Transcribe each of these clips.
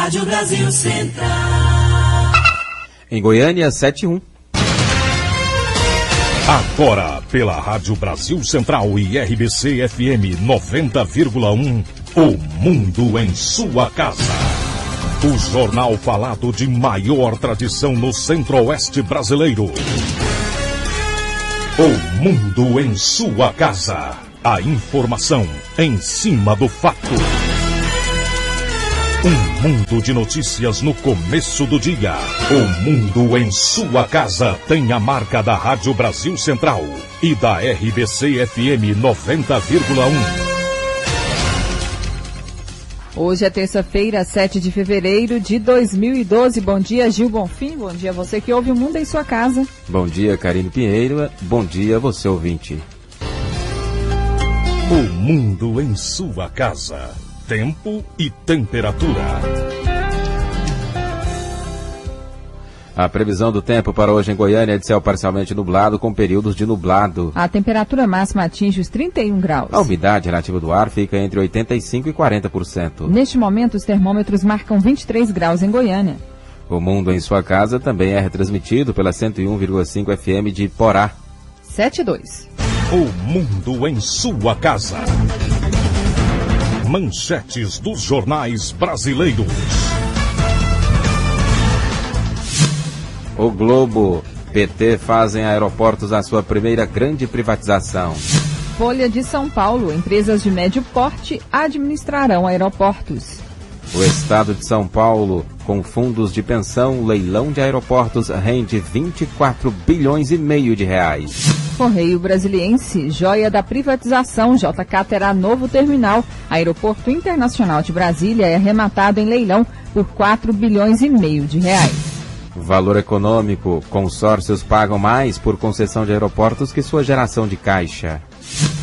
Rádio Brasil Central. Em Goiânia, 7:01. Agora, pela Rádio Brasil Central e RBC FM 90,1, O Mundo em Sua Casa. O jornal falado de maior tradição no Centro-Oeste brasileiro. O Mundo em Sua Casa. A informação em cima do fato. Um mundo de notícias no começo do dia. O Mundo em Sua Casa tem a marca da Rádio Brasil Central e da RBC FM 90,1. Hoje é terça-feira, 7 de fevereiro de 2012. Bom dia, Gil Bonfim. Bom dia a você que ouve o Mundo em Sua Casa. Bom dia, Karine Pinheiro. Bom dia, você ouvinte. O Mundo em Sua Casa. Tempo e temperatura. A previsão do tempo para hoje em Goiânia é de céu parcialmente nublado, com períodos de nublado. A temperatura máxima atinge os 31 graus. A umidade relativa do ar fica entre 85% e 40%. Neste momento, os termômetros marcam 23 graus em Goiânia. O Mundo em Sua Casa também é retransmitido pela 101,5 FM de Porá. 7:02. O Mundo em Sua Casa. Manchetes dos jornais brasileiros. O Globo. PT fazem aeroportos a sua primeira grande privatização. Folha de São Paulo. Empresas de médio porte administrarão aeroportos. O Estado de São Paulo, com fundos de pensão, leilão de aeroportos rende 24 bilhões e meio de reais. Correio Brasiliense, joia da privatização, JK terá novo terminal. Aeroporto Internacional de Brasília é arrematado em leilão por 4 bilhões e meio de reais. Valor econômico, consórcios pagam mais por concessão de aeroportos que sua geração de caixa.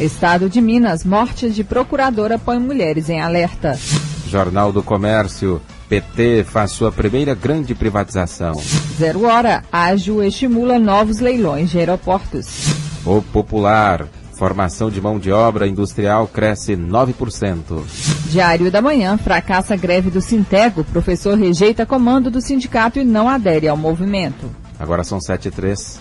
Estado de Minas, morte de procuradora põe mulheres em alerta. Jornal do Comércio, PT faz sua primeira grande privatização. 0 hora, Ágil estimula novos leilões de aeroportos. O Popular, formação de mão de obra industrial cresce 9%. Diário da Manhã, fracassa greve do Sintego. Professor rejeita comando do sindicato e não adere ao movimento. Agora são 7:03.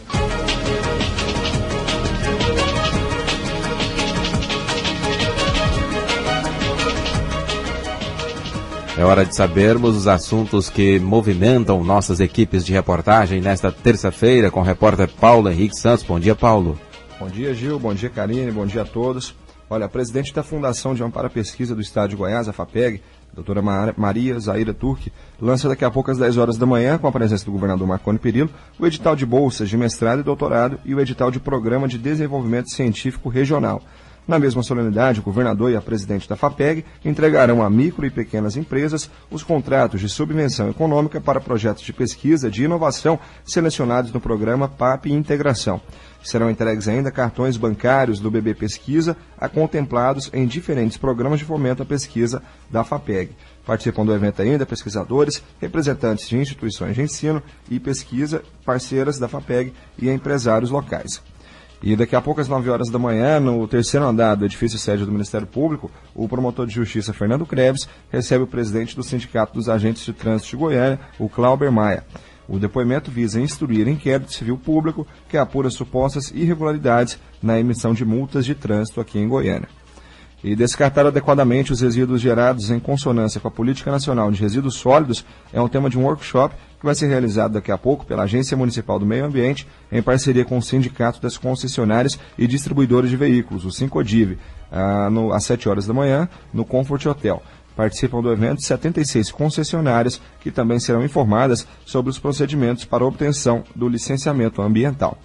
É hora de sabermos os assuntos que movimentam nossas equipes de reportagem nesta terça-feira com o repórter Paulo Henrique Santos. Bom dia, Paulo. Bom dia, Gil. Bom dia, Karine. Bom dia a todos. Olha, a presidente da Fundação de Amparo à Pesquisa do Estado de Goiás, a FAPEG, doutora Maria Zaira Turque, lança daqui a pouco às 10 horas da manhã, com a presença do governador Marconi Perillo, o edital de bolsas de mestrado e doutorado e o edital de Programa de Desenvolvimento Científico Regional. Na mesma solenidade, o governador e a presidente da FAPEG entregarão a micro e pequenas empresas os contratos de subvenção econômica para projetos de pesquisa de inovação selecionados no programa PAP e Integração. Serão entregues ainda cartões bancários do BB Pesquisa, contemplados em diferentes programas de fomento à pesquisa da FAPEG. Participam do evento ainda pesquisadores, representantes de instituições de ensino e pesquisa, parceiras da FAPEG e empresários locais. E daqui a pouco, às 9 horas da manhã, no terceiro andar do edifício sede do Ministério Público, o promotor de justiça Fernando Kreves recebe o presidente do Sindicato dos Agentes de Trânsito de Goiânia, o Clauber Maia. O depoimento visa instruir inquérito civil público que apura supostas irregularidades na emissão de multas de trânsito aqui em Goiânia. E descartar adequadamente os resíduos gerados em consonância com a Política Nacional de Resíduos Sólidos é um tema de um workshop que vai ser realizado daqui a pouco pela Agência Municipal do Meio Ambiente, em parceria com o Sindicato das Concessionárias e Distribuidores de Veículos, o Sincodiv, às 7 horas da manhã, no Comfort Hotel. Participam do evento 76 concessionárias, que também serão informadas sobre os procedimentos para obtenção do licenciamento ambiental.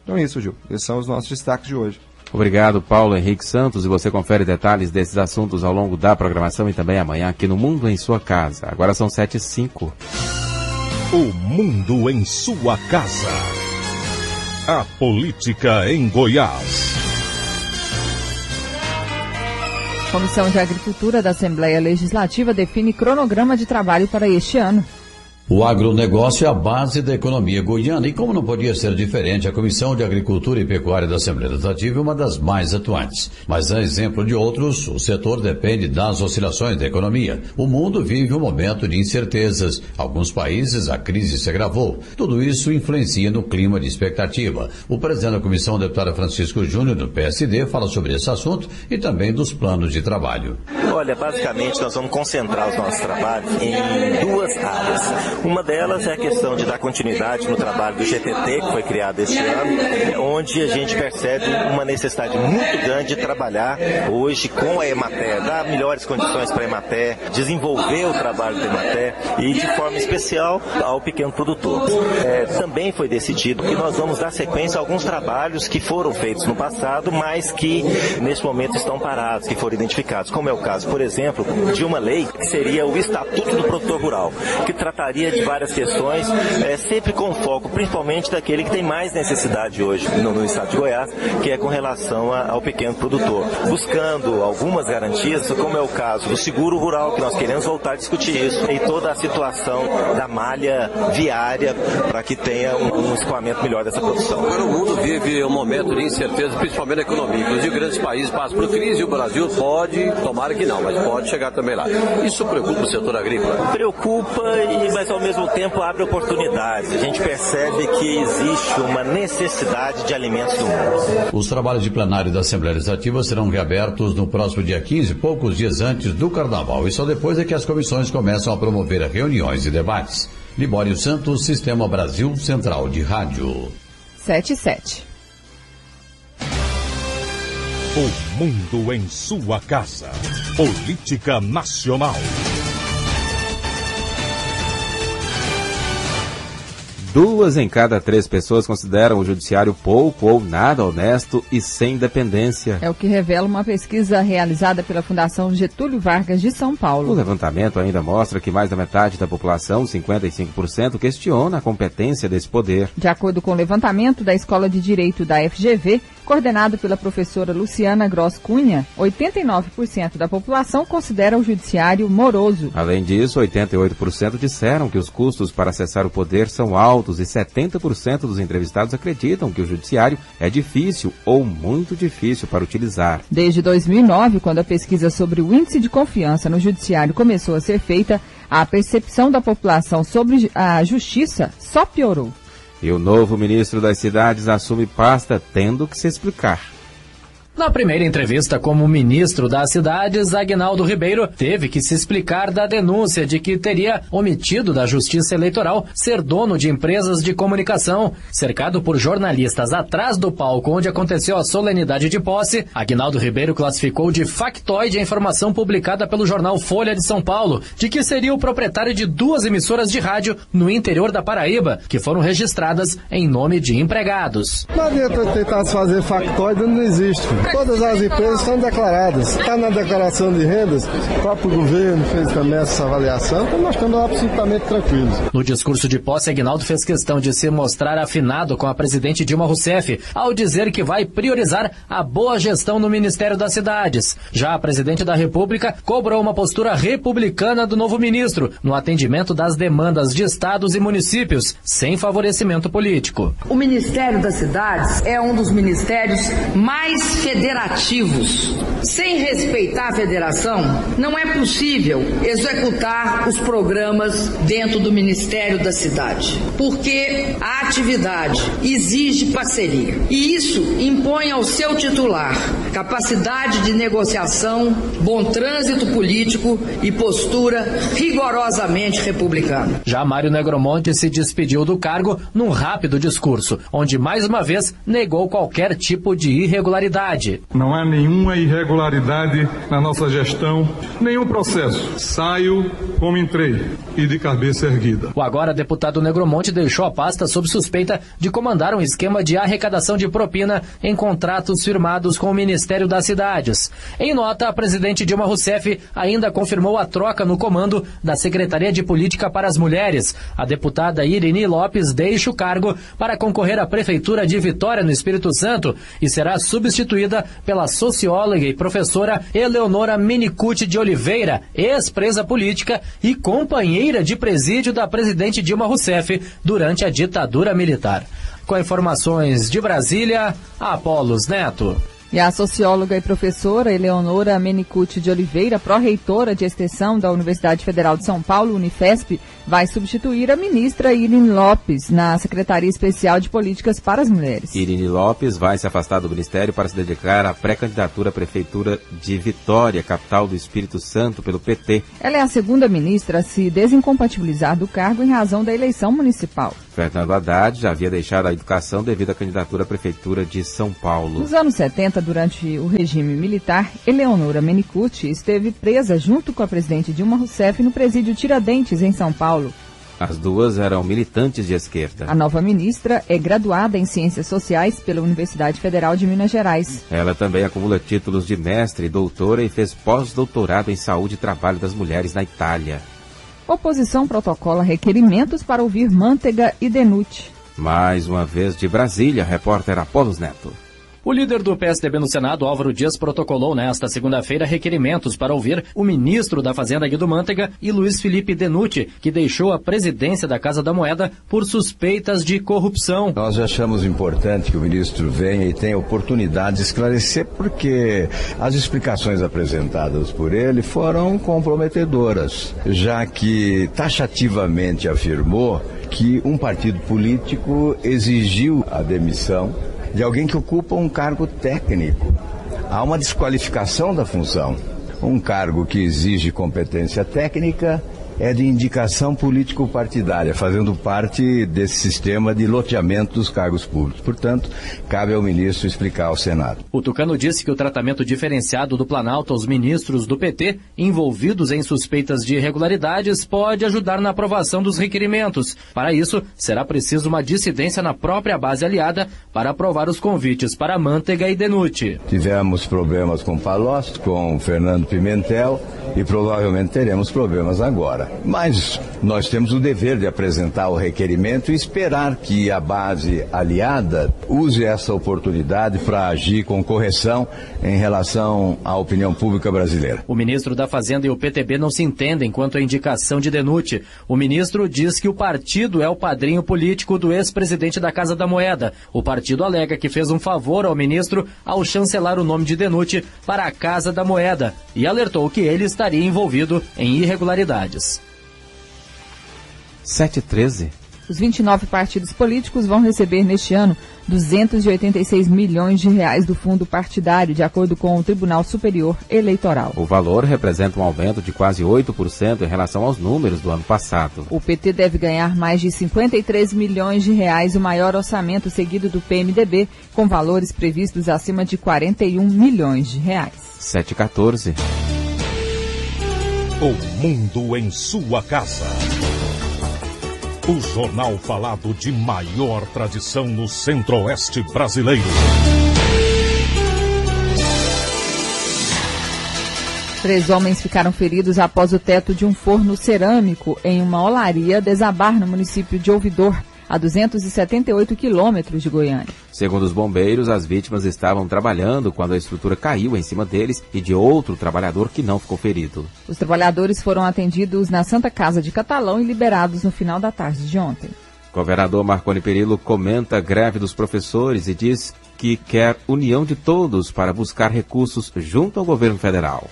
Então é isso, Gil. Esses são os nossos destaques de hoje. Obrigado, Paulo Henrique Santos, e você confere detalhes desses assuntos ao longo da programação e também amanhã aqui no Mundo em Sua Casa. Agora são 7:05. O Mundo em Sua Casa. A política em Goiás. Comissão de Agricultura da Assembleia Legislativa define cronograma de trabalho para este ano. O agronegócio é a base da economia goiana e, como não podia ser diferente, a Comissão de Agricultura e Pecuária da Assembleia Legislativa é uma das mais atuantes. Mas, a exemplo de outros, o setor depende das oscilações da economia. O mundo vive um momento de incertezas. Alguns países, a crise se agravou. Tudo isso influencia no clima de expectativa. O presidente da comissão, o deputado Francisco Júnior, do PSD, fala sobre esse assunto e também dos planos de trabalho. Olha, basicamente nós vamos concentrar os nossos trabalhos em duas áreas. Uma delas é a questão de dar continuidade no trabalho do GTT, que foi criado este ano, onde a gente percebe uma necessidade muito grande de trabalhar hoje com a Emater, dar melhores condições para a Emater, desenvolver o trabalho da Emater e, de forma especial, ao pequeno produtor. Também foi decidido que nós vamos dar sequência a alguns trabalhos que foram feitos no passado, mas que, neste momento, estão parados, que foram identificados, como é o caso, por exemplo, de uma lei que seria o Estatuto do Produtor Rural, que trataria de várias questões, sempre com foco, principalmente daquele que tem mais necessidade hoje no estado de Goiás, que é com relação ao pequeno produtor, buscando algumas garantias, como é o caso do seguro rural, que nós queremos voltar a discutir isso, e toda a situação da malha viária, para que tenha um escoamento melhor dessa produção. Agora o mundo vive um momento de incerteza, principalmente na economia. Inclusive, grandes países passam por crise e o Brasil pode, tomara que não, mas pode chegar também lá. Isso preocupa o setor agrícola? Preocupa, mas ao mesmo tempo abre oportunidades. A gente percebe que existe uma necessidade de alimentos no mundo. Os trabalhos de plenário da Assembleia Legislativa serão reabertos no próximo dia 15, poucos dias antes do Carnaval, e só depois é que as comissões começam a promover reuniões e debates. Libório Santos, Sistema Brasil Central de Rádio. 7:07. O mundo em sua casa. Política Nacional. 2 em cada 3 pessoas consideram o judiciário pouco ou nada honesto e sem independência. É o que revela uma pesquisa realizada pela Fundação Getúlio Vargas de São Paulo. O levantamento ainda mostra que mais da metade da população, 55%, questiona a competência desse poder. De acordo com o levantamento da Escola de Direito da FGV, coordenado pela professora Luciana Gross Cunha, 89% da população considera o judiciário moroso. Além disso, 88% disseram que os custos para acessar o poder são altos e 70% dos entrevistados acreditam que o judiciário é difícil ou muito difícil para utilizar. Desde 2009, quando a pesquisa sobre o índice de confiança no judiciário começou a ser feita, a percepção da população sobre a justiça só piorou. E o novo ministro das Cidades assume pasta tendo que se explicar. Na primeira entrevista como ministro das Cidades, Aguinaldo Ribeiro teve que se explicar da denúncia de que teria omitido da Justiça Eleitoral ser dono de empresas de comunicação. Cercado por jornalistas atrás do palco onde aconteceu a solenidade de posse, Aguinaldo Ribeiro classificou de factoide a informação publicada pelo jornal Folha de São Paulo, de que seria o proprietário de 2 emissoras de rádio no interior da Paraíba, que foram registradas em nome de empregados. Não adianta tentar fazer factoide, não existe. Todas as empresas estão declaradas. Está na declaração de rendas, o próprio governo fez também essa avaliação, então nós estamos absolutamente tranquilos. No discurso de posse, Aguinaldo fez questão de se mostrar afinado com a presidente Dilma Rousseff, ao dizer que vai priorizar a boa gestão no Ministério das Cidades. Já a presidente da República cobrou uma postura republicana do novo ministro, no atendimento das demandas de estados e municípios, sem favorecimento político. O Ministério das Cidades é um dos ministérios mais federativos. Sem respeitar a federação, não é possível executar os programas dentro do Ministério da Cidade, porque a atividade exige parceria. E isso impõe ao seu titular capacidade de negociação, bom trânsito político e postura rigorosamente republicana. Já Mário Negromonte se despediu do cargo num rápido discurso, onde mais uma vez negou qualquer tipo de irregularidade. Não há nenhuma irregularidade na nossa gestão, nenhum processo. Saio como entrei e de cabeça erguida. O agora deputado Negromonte deixou a pasta sob suspeita de comandar um esquema de arrecadação de propina em contratos firmados com o Ministério das Cidades. Em nota, a presidente Dilma Rousseff ainda confirmou a troca no comando da Secretaria de Política para as Mulheres. A deputada Irene Lopes deixa o cargo para concorrer à Prefeitura de Vitória, no Espírito Santo, e será substituída substituída pela socióloga e professora Eleonora Menicucci de Oliveira, ex-presa política e companheira de presídio da presidente Dilma Rousseff durante a ditadura militar. Com informações de Brasília, Apolos Neto. E a socióloga e professora Eleonora Menicucci de Oliveira, pró-reitora de extensão da Universidade Federal de São Paulo, Unifesp, vai substituir a ministra Irine Lopes na Secretaria Especial de Políticas para as Mulheres. Irine Lopes vai se afastar do ministério para se dedicar à pré-candidatura à Prefeitura de Vitória, capital do Espírito Santo, pelo PT. Ela é a segunda ministra a se desincompatibilizar do cargo em razão da eleição municipal. Fernando Haddad já havia deixado a educação devido à candidatura à Prefeitura de São Paulo. Nos anos 70, durante o regime militar, Eleonora Menicucci esteve presa junto com a presidente Dilma Rousseff no presídio Tiradentes, em São Paulo. As duas eram militantes de esquerda. A nova ministra é graduada em Ciências Sociais pela Universidade Federal de Minas Gerais. Ela também acumula títulos de mestre e doutora e fez pós-doutorado em Saúde e Trabalho das Mulheres na Itália. Oposição protocola requerimentos para ouvir Mantega e Denucci. Mais uma vez de Brasília, repórter Apolos Neto. O líder do PSDB no Senado, Álvaro Dias, protocolou nesta segunda-feira requerimentos para ouvir o ministro da Fazenda, Guido Mantega, e Luiz Felipe Denucci, que deixou a presidência da Casa da Moeda por suspeitas de corrupção. Nós achamos importante que o ministro venha e tenha oportunidade de esclarecer, porque as explicações apresentadas por ele foram comprometedoras, já que taxativamente afirmou que um partido político exigiu a demissão de alguém que ocupa um cargo técnico. Há uma desqualificação da função. Um cargo que exige competência técnica é de indicação político-partidária, fazendo parte desse sistema de loteamento dos cargos públicos. Portanto, cabe ao ministro explicar ao Senado. O tucano disse que o tratamento diferenciado do Planalto aos ministros do PT, envolvidos em suspeitas de irregularidades, pode ajudar na aprovação dos requerimentos. Para isso, será preciso uma dissidência na própria base aliada para aprovar os convites para Mantega e Denucci. Tivemos problemas com Palocci, com Fernando Pimentel, e provavelmente teremos problemas agora. Mas nós temos o dever de apresentar o requerimento e esperar que a base aliada use essa oportunidade para agir com correção em relação à opinião pública brasileira. O ministro da Fazenda e o PTB não se entendem quanto à indicação de Denucci. O ministro diz que o partido é o padrinho político do ex-presidente da Casa da Moeda. O partido alega que fez um favor ao ministro ao chancelar o nome de Denucci para a Casa da Moeda e alertou que ele estaria envolvido em irregularidades. 7h13. Os 29 partidos políticos vão receber neste ano 286 milhões de reais do fundo partidário, de acordo com o Tribunal Superior Eleitoral. O valor representa um aumento de quase 8% em relação aos números do ano passado. O PT deve ganhar mais de 53 milhões de reais, o maior orçamento seguido do PMDB, com valores previstos acima de 41 milhões de reais. 7h14. O mundo em sua casa. O jornal falado de maior tradição no centro-oeste brasileiro. 3 homens ficaram feridos após o teto de um forno cerâmico em uma olaria desabar no município de Ouvidor, a 278 quilômetros de Goiânia. Segundo os bombeiros, as vítimas estavam trabalhando quando a estrutura caiu em cima deles e de outro trabalhador que não ficou ferido. Os trabalhadores foram atendidos na Santa Casa de Catalão e liberados no final da tarde de ontem. Governador Marconi Perillo comenta a greve dos professores e diz que quer união de todos para buscar recursos junto ao governo federal.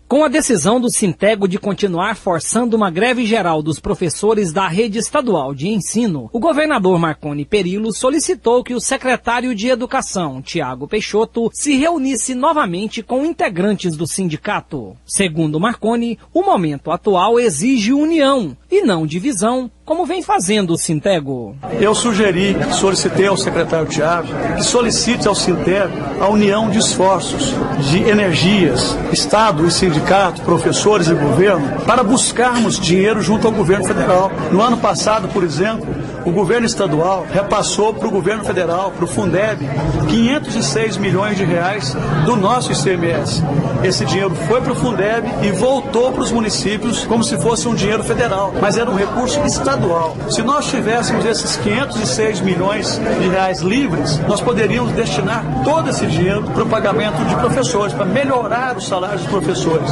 Com a decisão do Sintego de continuar forçando uma greve geral dos professores da rede estadual de ensino, o governador Marconi Perillo solicitou que o secretário de Educação, Tiago Peixoto, se reunisse novamente com integrantes do sindicato. Segundo Marconi, o momento atual exige união e não divisão, como vem fazendo o Sintego. Eu solicitei ao secretário Tiago que solicite ao Sintego a união de esforços, de energias, Estado e sindicato, professores e governo, para buscarmos dinheiro junto ao governo federal. No ano passado, por exemplo, o governo estadual repassou para o governo federal, para o Fundeb, 506 milhões de reais do nosso ICMS. Esse dinheiro foi para o Fundeb e voltou para os municípios como se fosse um dinheiro federal, mas era um recurso estadual. estadual. Se nós tivéssemos esses 506 milhões de reais livres, nós poderíamos destinar todo esse dinheiro para o pagamento de professores, para melhorar os salários dos professores.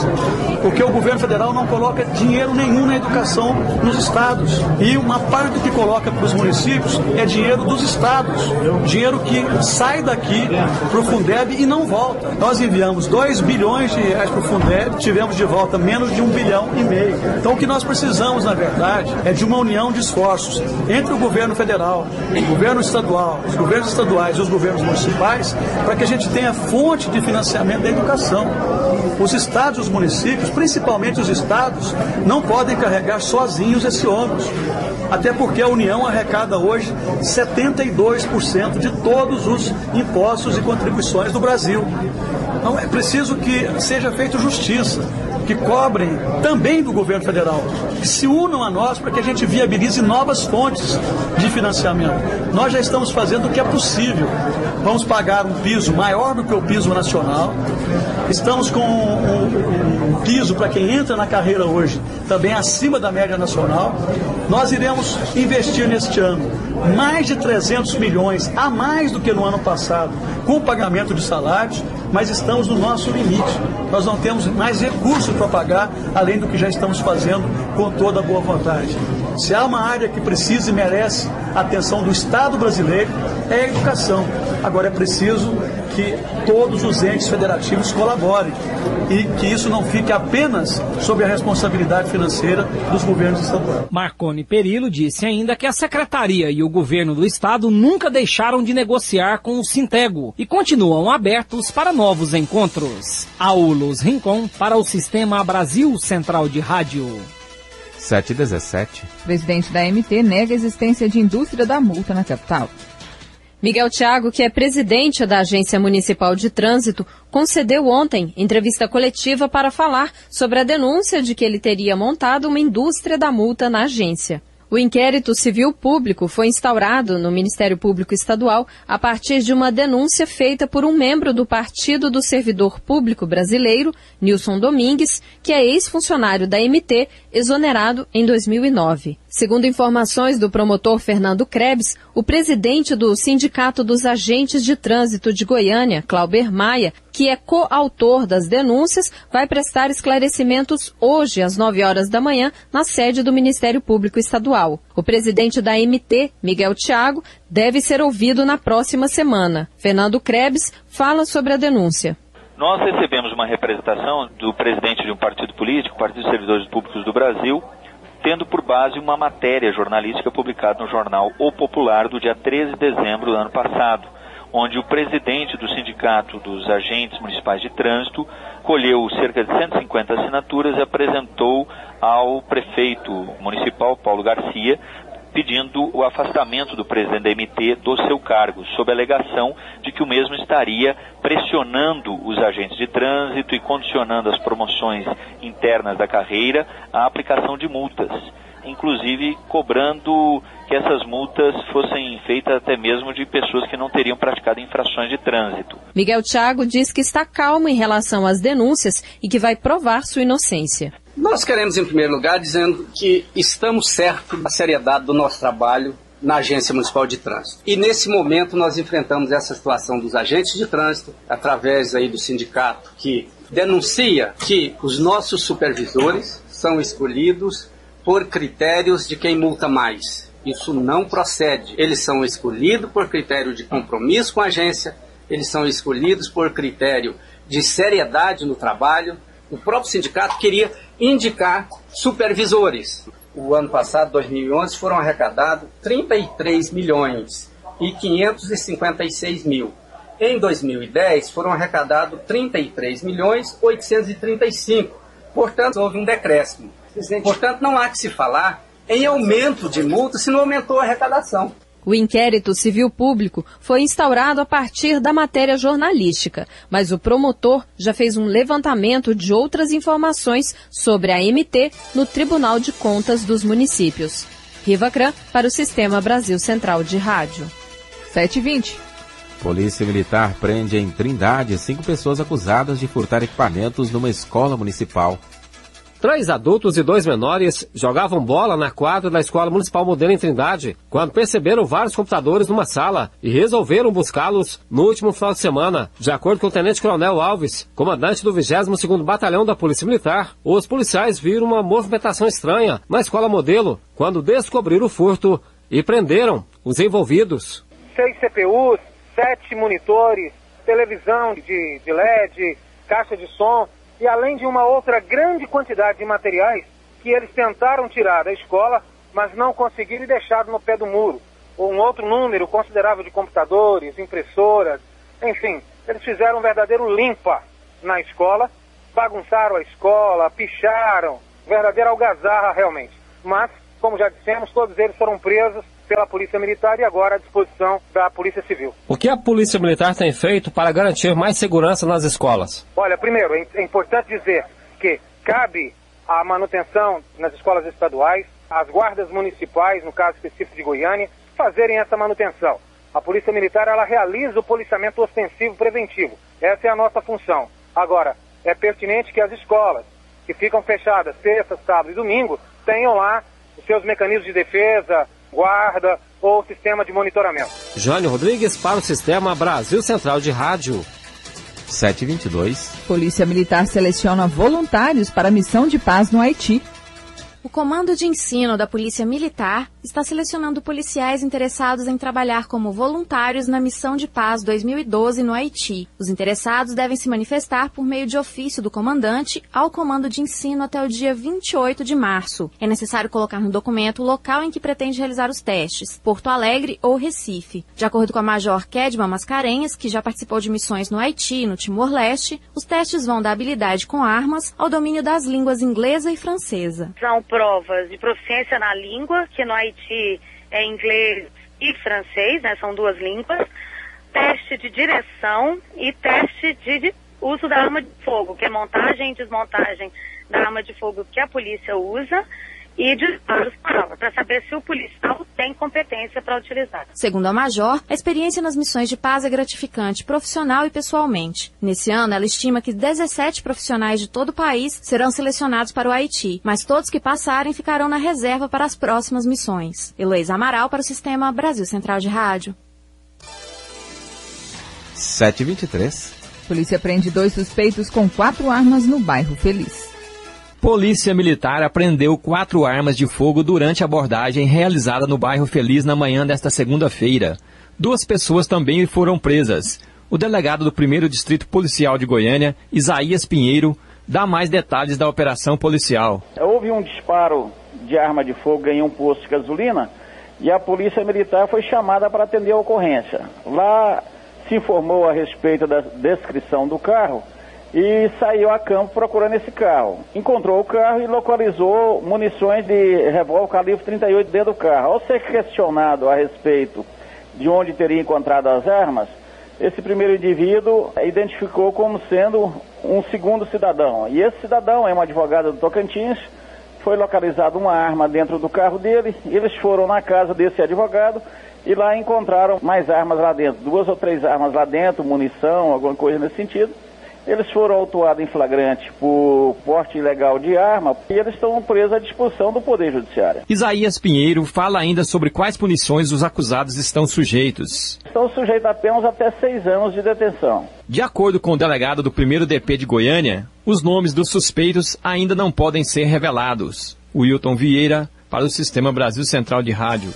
Porque o governo federal não coloca dinheiro nenhum na educação nos estados. E uma parte do que coloca para os municípios é dinheiro dos estados. Dinheiro que sai daqui para o Fundeb e não volta. Nós enviamos 2 bilhões de reais para o Fundeb, tivemos de volta menos de 1,5 bilhão. Então o que nós precisamos, na verdade, é de uma união de esforços entre o governo federal, o governo estadual, os governos estaduais e os governos municipais, para que a gente tenha fonte de financiamento da educação. Os estados e os municípios, principalmente os estados, não podem carregar sozinhos esse ônus. Até porque a União arrecada hoje 72% de todos os impostos e contribuições do Brasil. Então é preciso que seja feita justiça, que cobrem também do governo federal, que se unam a nós para que a gente viabilize novas fontes de financiamento. Nós já estamos fazendo o que é possível. Vamos pagar um piso maior do que o piso nacional. Estamos com um piso para quem entra na carreira hoje também acima da média nacional. Nós iremos investir neste ano mais de 300 milhões a mais do que no ano passado com o pagamento de salários, mas estamos no nosso limite. Nós não temos mais recursos para pagar, além do que já estamos fazendo com toda a boa vontade. Se há uma área que precisa e merece a atenção do Estado brasileiro, é a educação. Agora é preciso que todos os entes federativos colaborem e que isso não fique apenas sob a responsabilidade financeira dos governos estaduais. Marconi Perillo disse ainda que a Secretaria e o governo do Estado nunca deixaram de negociar com o Sintego e continuam abertos para novos encontros. Aulos Rincon para o Sistema Brasil Central de Rádio. 7h17. Presidente da MT nega a existência de indústria da multa na capital. Miguel Thiago, que é presidente da Agência Municipal de Trânsito, concedeu ontem entrevista coletiva para falar sobre a denúncia de que ele teria montado uma indústria da multa na agência. O inquérito civil público foi instaurado no Ministério Público Estadual a partir de uma denúncia feita por um membro do Partido do Servidor Público Brasileiro, Nilson Domingues, que é ex-funcionário da MT, exonerado em 2009. Segundo informações do promotor Fernando Krebs, o presidente do Sindicato dos Agentes de Trânsito de Goiânia, Clauber Maia, que é coautor das denúncias, vai prestar esclarecimentos hoje às 9 horas da manhã na sede do Ministério Público Estadual. O presidente da MT, Miguel Thiago, deve ser ouvido na próxima semana. Fernando Krebs fala sobre a denúncia. Nós recebemos uma representação do presidente de um partido político, o Partido dos Servidores Públicos do Brasil, tendo por base uma matéria jornalística publicada no jornal O Popular do dia 13 de dezembro do ano passado, onde o presidente do Sindicato dos Agentes Municipais de Trânsito colheu cerca de 150 assinaturas e apresentou ao prefeito municipal, Paulo Garcia, pedindo o afastamento do presidente da MT do seu cargo, sob a alegação de que o mesmo estaria pressionando os agentes de trânsito e condicionando as promoções internas da carreira à aplicação de multas, inclusive cobrando que essas multas fossem feitas até mesmo de pessoas que não teriam praticado infrações de trânsito. Miguel Thiago diz que está calmo em relação às denúncias e que vai provar sua inocência. Nós queremos, em primeiro lugar, dizendo que estamos certos da seriedade do nosso trabalho na Agência Municipal de Trânsito. E nesse momento nós enfrentamos essa situação dos agentes de trânsito, através aí do sindicato que denuncia que os nossos supervisores são escolhidos por critérios de quem multa mais. Isso não procede. Eles são escolhidos por critério de compromisso com a agência, eles são escolhidos por critério de seriedade no trabalho. O próprio sindicato queria indicar supervisores. O ano passado, 2011, foram arrecadados 33 milhões e 556 mil. Em 2010, foram arrecadados 33 milhões 835. Portanto, houve um decréscimo. Portanto, não há que se falar em aumento de multa se não aumentou a arrecadação. O inquérito civil público foi instaurado a partir da matéria jornalística, mas o promotor já fez um levantamento de outras informações sobre a MT no Tribunal de Contas dos Municípios. Riva Cran para o Sistema Brasil Central de Rádio. 7h20. Polícia Militar prende em Trindade 5 pessoas acusadas de furtar equipamentos numa escola municipal. 3 adultos e 2 menores jogavam bola na quadra da Escola Municipal Modelo em Trindade, quando perceberam vários computadores numa sala e resolveram buscá-los no último final de semana. De acordo com o Tenente Coronel Alves, comandante do 22º Batalhão da Polícia Militar, os policiais viram uma movimentação estranha na Escola Modelo quando descobriram o furto e prenderam os envolvidos. 6 CPUs, 7 monitores, televisão de LED, caixa de som e além de uma outra grande quantidade de materiais que eles tentaram tirar da escola, mas não conseguiram e deixaram no pé do muro. Um outro número considerável de computadores, impressoras, enfim, eles fizeram um verdadeiro limpa na escola, bagunçaram a escola, picharam, verdadeira algazarra realmente. Mas, como já dissemos, todos eles foram presos pela Polícia Militar e agora à disposição da Polícia Civil. O que a Polícia Militar tem feito para garantir mais segurança nas escolas? Olha, primeiro, é importante dizer que cabe a manutenção nas escolas estaduais, as guardas municipais, no caso específico de Goiânia, fazerem essa manutenção. A Polícia Militar, ela realiza o policiamento ostensivo preventivo. Essa é a nossa função. Agora, é pertinente que as escolas, que ficam fechadas sexta, sábado e domingo, tenham lá os seus mecanismos de defesa, guarda ou sistema de monitoramento. Jânio Rodrigues para o Sistema Brasil Central de Rádio. 7h22. Polícia Militar seleciona voluntários para a missão de paz no Haiti. O Comando de Ensino da Polícia Militar está selecionando policiais interessados em trabalhar como voluntários na Missão de Paz 2012 no Haiti. Os interessados devem se manifestar por meio de ofício do comandante ao Comando de Ensino até o dia 28 de março. É necessário colocar no documento o local em que pretende realizar os testes, Porto Alegre ou Recife. De acordo com a Major Kedma Mascarenhas, que já participou de missões no Haiti e no Timor-Leste, os testes vão da habilidade com armas ao domínio das línguas inglesa e francesa. São provas de proficiência na língua, que no Haiti é inglês e francês, né, são 2 línguas, teste de direção e teste de uso da arma de fogo, que é montagem e desmontagem da arma de fogo que a polícia usa, e disparos para saber se o policial tem competência para utilizar. Segundo a Major, a experiência nas missões de paz é gratificante profissional e pessoalmente. Nesse ano, ela estima que 17 profissionais de todo o país serão selecionados para o Haiti, mas todos que passarem ficarão na reserva para as próximas missões. Heloísa Amaral para o Sistema Brasil Central de Rádio. 7h23. Polícia prende 2 suspeitos com 4 armas no bairro Feliz. Polícia Militar apreendeu 4 armas de fogo durante a abordagem realizada no bairro Feliz na manhã desta segunda-feira. 2 pessoas também foram presas. O delegado do 1º Distrito Policial de Goiânia, Isaías Pinheiro, dá mais detalhes da operação policial. Houve um disparo de arma de fogo em um posto de gasolina e a Polícia Militar foi chamada para atender a ocorrência. Lá se informou a respeito da descrição do carro e saiu a campo procurando esse carro. Encontrou o carro e localizou munições de revólver calibre 38 dentro do carro. Ao ser questionado a respeito de onde teria encontrado as armas, esse primeiro indivíduo identificou como sendo um segundo cidadão. E esse cidadão é um advogado do Tocantins. Foi localizada uma arma dentro do carro dele. Eles foram na casa desse advogado e lá encontraram mais armas lá dentro. 2 ou 3 armas lá dentro, munição, alguma coisa nesse sentido. Eles foram autuados em flagrante por porte ilegal de arma e eles estão presos à disposição do Poder Judiciário. Isaías Pinheiro fala ainda sobre quais punições os acusados estão sujeitos. Estão sujeitos apenas até 6 anos de detenção. De acordo com o delegado do 1º DP de Goiânia, os nomes dos suspeitos ainda não podem ser revelados. Wilton Vieira, para o Sistema Brasil Central de Rádio.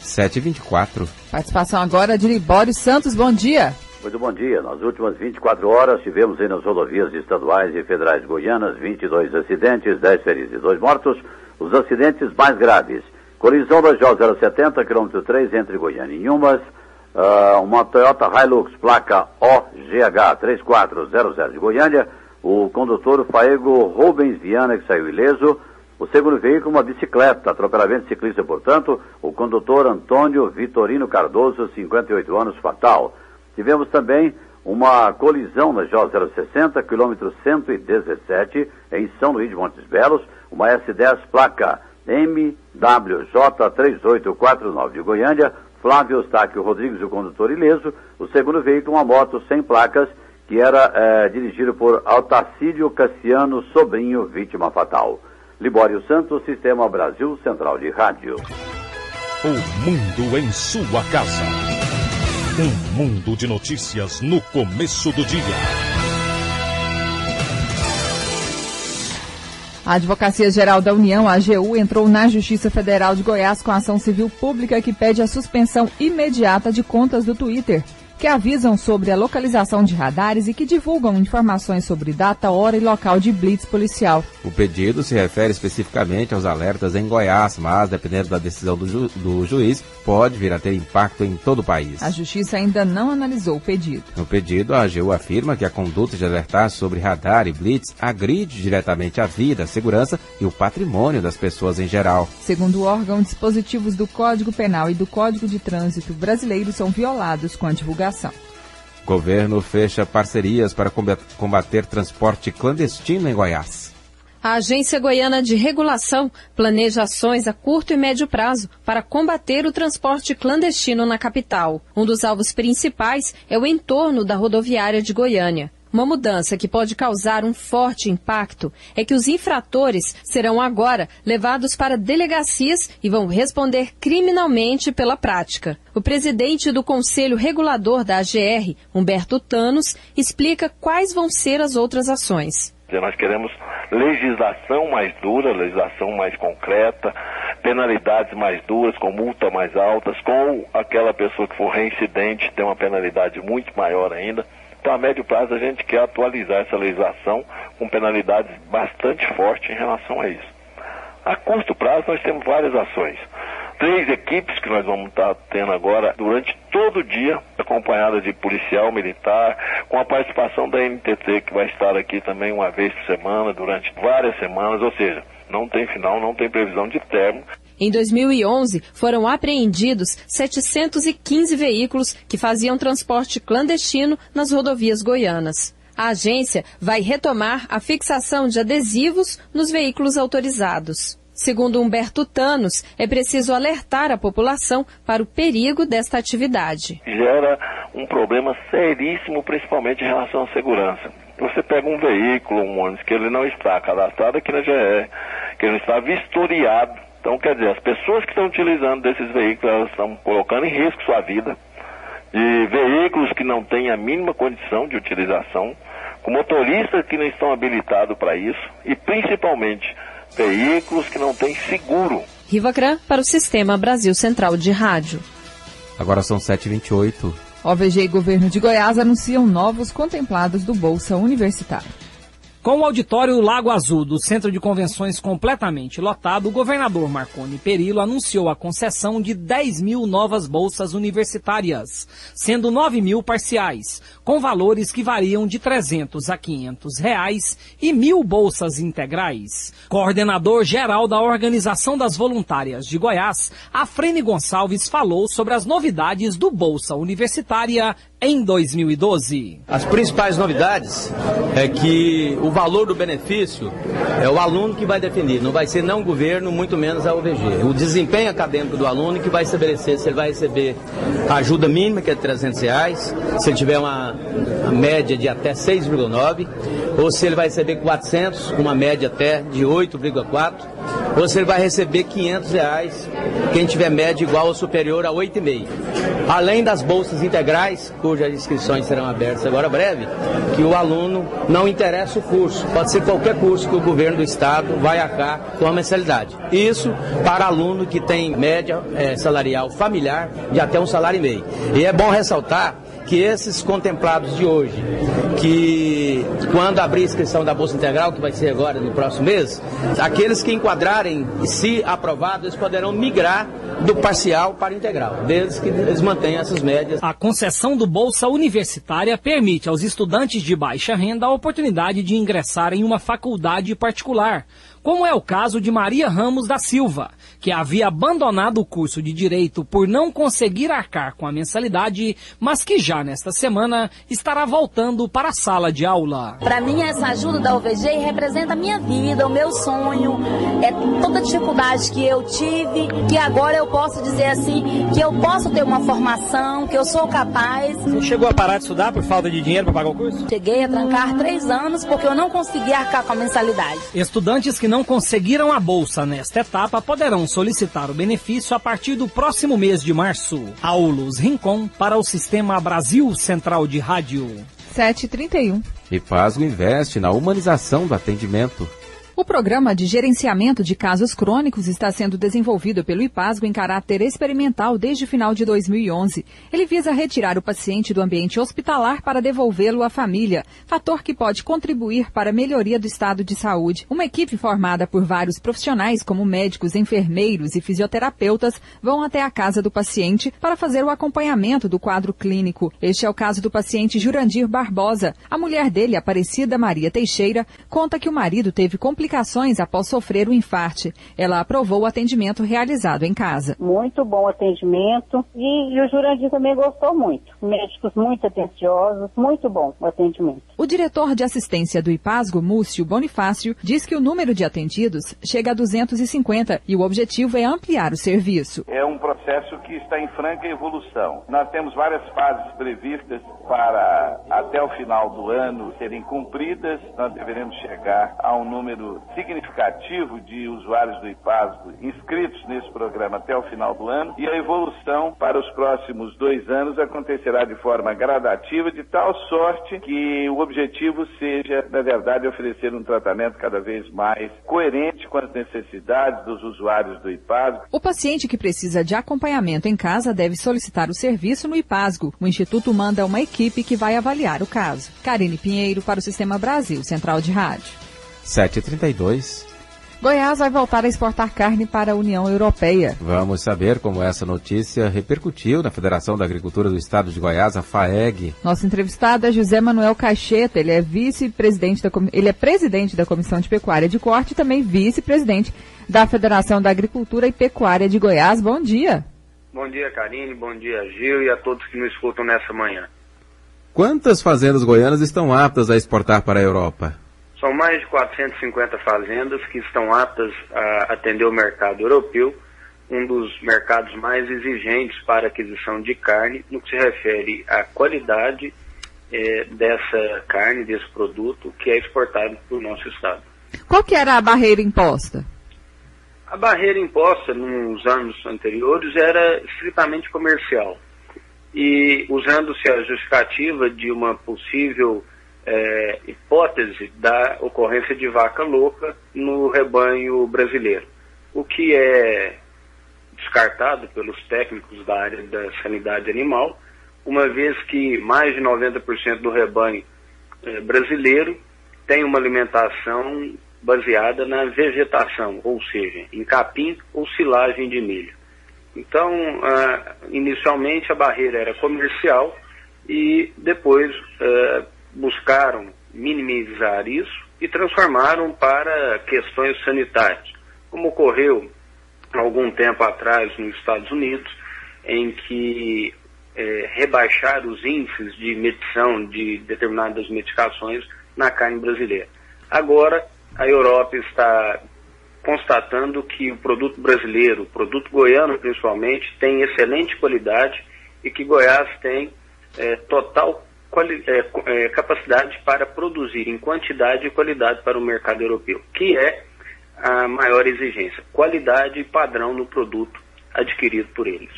7h24. Participação agora de Libório Santos, bom dia. Muito bom dia. Nas últimas 24 horas, tivemos aí nas rodovias estaduais e federais goianas 22 acidentes, 10 feridos e 2 mortos. Os acidentes mais graves: colisão da J070, quilômetro 3, entre Goiânia e Inhumas. Uma Toyota Hilux, placa OGH 3400 de Goiânia. O condutor Faego Rubens Viana, que saiu ileso. O segundo veículo, uma bicicleta, atropelamento ciclista, portanto. O condutor Antônio Vitorino Cardoso, 58 anos, fatal. Tivemos também uma colisão na J060, quilômetro 117, em São Luís de Montes Belos, uma S10 placa MWJ3849 de Goiânia, Flávio Eustáquio Rodrigues, o condutor ileso. O segundo veículo, uma moto sem placas, que era dirigido por Altacílio Cassiano Sobrinho, vítima fatal. Libório Santos, Sistema Brasil Central de Rádio. O mundo em sua casa. Um mundo de notícias no começo do dia. A Advocacia Geral da União, a AGU, entrou na Justiça Federal de Goiás com ação civil pública que pede a suspensão imediata de contas do Twitter, que avisam sobre a localização de radares e que divulgam informações sobre data, hora e local de blitz policial. O pedido se refere especificamente aos alertas em Goiás, mas, dependendo da decisão do juiz, pode vir a ter impacto em todo o país. A Justiça ainda não analisou o pedido. No pedido, a AGU afirma que a conduta de alertar sobre radar e blitz agride diretamente a vida, a segurança e o patrimônio das pessoas em geral. Segundo o órgão, dispositivos do Código Penal e do Código de Trânsito brasileiro são violados com a divulgação. O governo fecha parcerias para combater transporte clandestino em Goiás. A Agência Goiana de Regulação planeja ações a curto e médio prazo para combater o transporte clandestino na capital. Um dos alvos principais é o entorno da rodoviária de Goiânia. Uma mudança que pode causar um forte impacto é que os infratores serão agora levados para delegacias e vão responder criminalmente pela prática. O presidente do Conselho Regulador da AGR, Humberto Thanos, explica quais vão ser as outras ações. Nós queremos legislação mais dura, legislação mais concreta, penalidades mais duras, com multas mais altas, com aquela pessoa que for reincidente ter uma penalidade muito maior ainda. Então, a médio prazo, a gente quer atualizar essa legislação com penalidades bastante fortes em relação a isso. A curto prazo, nós temos várias ações. 3 equipes que nós vamos estar tendo agora durante todo o dia, acompanhadas de policial, militar, com a participação da NTT, que vai estar aqui também uma vez por semana, durante várias semanas, ou seja, não tem final, não tem previsão de término. Em 2011, foram apreendidos 715 veículos que faziam transporte clandestino nas rodovias goianas. A agência vai retomar a fixação de adesivos nos veículos autorizados. Segundo Humberto Thanos, é preciso alertar a população para o perigo desta atividade. Gera um problema seríssimo, principalmente em relação à segurança. Você pega um veículo, um ônibus, que ele não está cadastrado aqui na GE, que ele não está vistoriado. Então, quer dizer, as pessoas que estão utilizando desses veículos, elas estão colocando em risco sua vida. E veículos que não têm a mínima condição de utilização, com motoristas que não estão habilitados para isso, e principalmente veículos que não têm seguro. Rivacran para o Sistema Brasil Central de Rádio. Agora são 7h28. OVG e Governo de Goiás anunciam novos contemplados do Bolsa Universitário. Com o auditório Lago Azul do Centro de Convenções completamente lotado, o governador Marconi Perillo anunciou a concessão de 10 mil novas bolsas universitárias, sendo 9 mil parciais, com valores que variam de R$300 a R$500 e 1.000 bolsas integrais. Coordenador geral da Organização das Voluntárias de Goiás, Afrene Gonçalves falou sobre as novidades do Bolsa Universitária em 2012. As principais novidades é que o valor do benefício é o aluno que vai definir, não vai ser não o governo, muito menos a OVG. O desempenho acadêmico do aluno que vai estabelecer se ele vai receber a ajuda mínima, que é R$300, se ele tiver uma média de até 6,9, ou se ele vai receber 400, com uma média até de 8,4, ou se ele vai receber R$500, quem tiver média igual ou superior a 8,5. Além das bolsas integrais, cujas inscrições serão abertas agora breve, que o aluno não interessa o curso, pode ser qualquer curso que o governo do estado vai arcar com a mensalidade. Isso para aluno que tem média salarial familiar de até R$1,5 salário. E é bom ressaltar que esses contemplados de hoje, que quando abrir a inscrição da Bolsa Integral, que vai ser agora no próximo mês, aqueles que enquadrarem, se aprovados, eles poderão migrar do parcial para o integral, desde que eles mantenham essas médias. A concessão do Bolsa Universitária permite aos estudantes de baixa renda a oportunidade de ingressar em uma faculdade particular, como é o caso de Maria Ramos da Silva, que havia abandonado o curso de Direito por não conseguir arcar com a mensalidade, mas que já nesta semana estará voltando para a sala de aula. Para mim, essa ajuda da OVG representa a minha vida, o meu sonho, é toda a dificuldade que eu tive, que agora eu posso dizer assim, que eu posso ter uma formação, que eu sou capaz. Você chegou a parar de estudar por falta de dinheiro para pagar o curso? Cheguei a trancar 3 anos porque eu não conseguia arcar com a mensalidade. Estudantes que não conseguiram a bolsa nesta etapa poderão solicitar o benefício a partir do próximo mês de março. Aulus Rincon para o Sistema Brasil Central de Rádio. 7h31. IPASGO investe na humanização do atendimento. O programa de gerenciamento de casos crônicos está sendo desenvolvido pelo IPASGO em caráter experimental desde o final de 2011. Ele visa retirar o paciente do ambiente hospitalar para devolvê-lo à família, fator que pode contribuir para a melhoria do estado de saúde. Uma equipe formada por vários profissionais, como médicos, enfermeiros e fisioterapeutas, vão até a casa do paciente para fazer o acompanhamento do quadro clínico. Este é o caso do paciente Jurandir Barbosa. A mulher dele, Aparecida Maria Teixeira, conta que o marido teve complicações após sofrer um infarte. Ela aprovou o atendimento realizado em casa. Muito bom atendimento e o Jurandir também gostou muito. Médicos muito atenciosos, muito bom o atendimento. O diretor de assistência do IPASGO, Múcio Bonifácio, diz que o número de atendidos chega a 250 e o objetivo é ampliar o serviço. É um processo que está em franca evolução. Nós temos várias fases previstas para até o final do ano serem cumpridas. Nós deveremos chegar a um número significativo de usuários do IPASGO inscritos nesse programa até o final do ano, e a evolução para os próximos 2 anos acontecerá de forma gradativa, de tal sorte que o objetivo seja, na verdade, oferecer um tratamento cada vez mais coerente com as necessidades dos usuários do IPASGO. O paciente que precisa de acompanhamento em casa deve solicitar o serviço no IPASGO. O Instituto manda uma equipe que vai avaliar o caso. Karine Pinheiro para o Sistema Brasil Central de Rádio. 7h32. Goiás vai voltar a exportar carne para a União Europeia. Vamos saber como essa notícia repercutiu na Federação da Agricultura do Estado de Goiás, a FAEG. Nosso entrevistado é José Manuel Caixeta. Ele é presidente da Comissão de Pecuária de Corte e também vice-presidente da Federação da Agricultura e Pecuária de Goiás. Bom dia. Bom dia, Karine. Bom dia, Gil, e a todos que nos escutam nessa manhã. Quantas fazendas goianas estão aptas a exportar para a Europa? São mais de 450 fazendas que estão aptas a atender o mercado europeu, um dos mercados mais exigentes para a aquisição de carne, no que se refere à qualidade dessa carne, desse produto, que é exportado para o nosso estado. Qual que era a barreira imposta? A barreira imposta nos anos anteriores era estritamente comercial, e usando-se a justificativa de uma possível hipótese da ocorrência de vaca louca no rebanho brasileiro, o que é descartado pelos técnicos da área da sanidade animal, uma vez que mais de 90% do rebanho brasileiro tem uma alimentação baseada na vegetação, ou seja, em capim ou silagem de milho. Então, inicialmente a barreira era comercial e depois buscaram minimizar isso e transformaram para questões sanitárias, como ocorreu há algum tempo atrás nos Estados Unidos, em que rebaixaram os índices de medição de determinadas medicações na carne brasileira. Agora, a Europa está constatando que o produto brasileiro, o produto goiano principalmente, tem excelente qualidade e que Goiás tem total capacidade para produzir em quantidade e qualidade para o mercado europeu, que é a maior exigência, qualidade e padrão no produto adquirido por eles.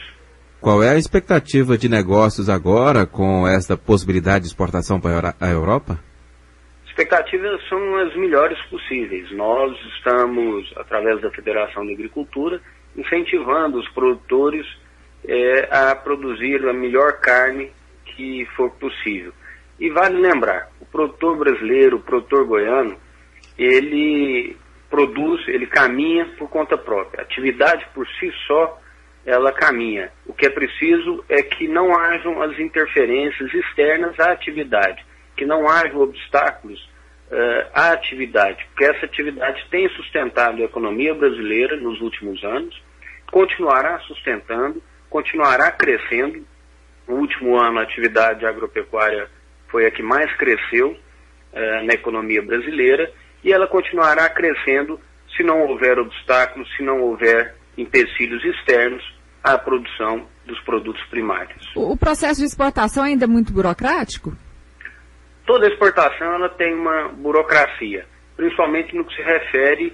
Qual é a expectativa de negócios agora com essa possibilidade de exportação para a Europa? Expectativas são as melhores possíveis. Nós estamos, através da Federação da Agricultura, incentivando os produtores a produzir a melhor carne que for possível. E vale lembrar, o produtor brasileiro, o produtor goiano, ele produz, ele caminha por conta própria. A atividade por si só, ela caminha. O que é preciso é que não hajam as interferências externas à atividade, que não hajam obstáculos à atividade, porque essa atividade tem sustentado a economia brasileira nos últimos anos, continuará sustentando, continuará crescendo. No último ano, a atividade agropecuária foi a que mais cresceu na economia brasileira, e ela continuará crescendo se não houver obstáculos, se não houver empecilhos externos à produção dos produtos primários. O processo de exportação ainda é muito burocrático? Toda exportação ela tem uma burocracia, principalmente no que se refere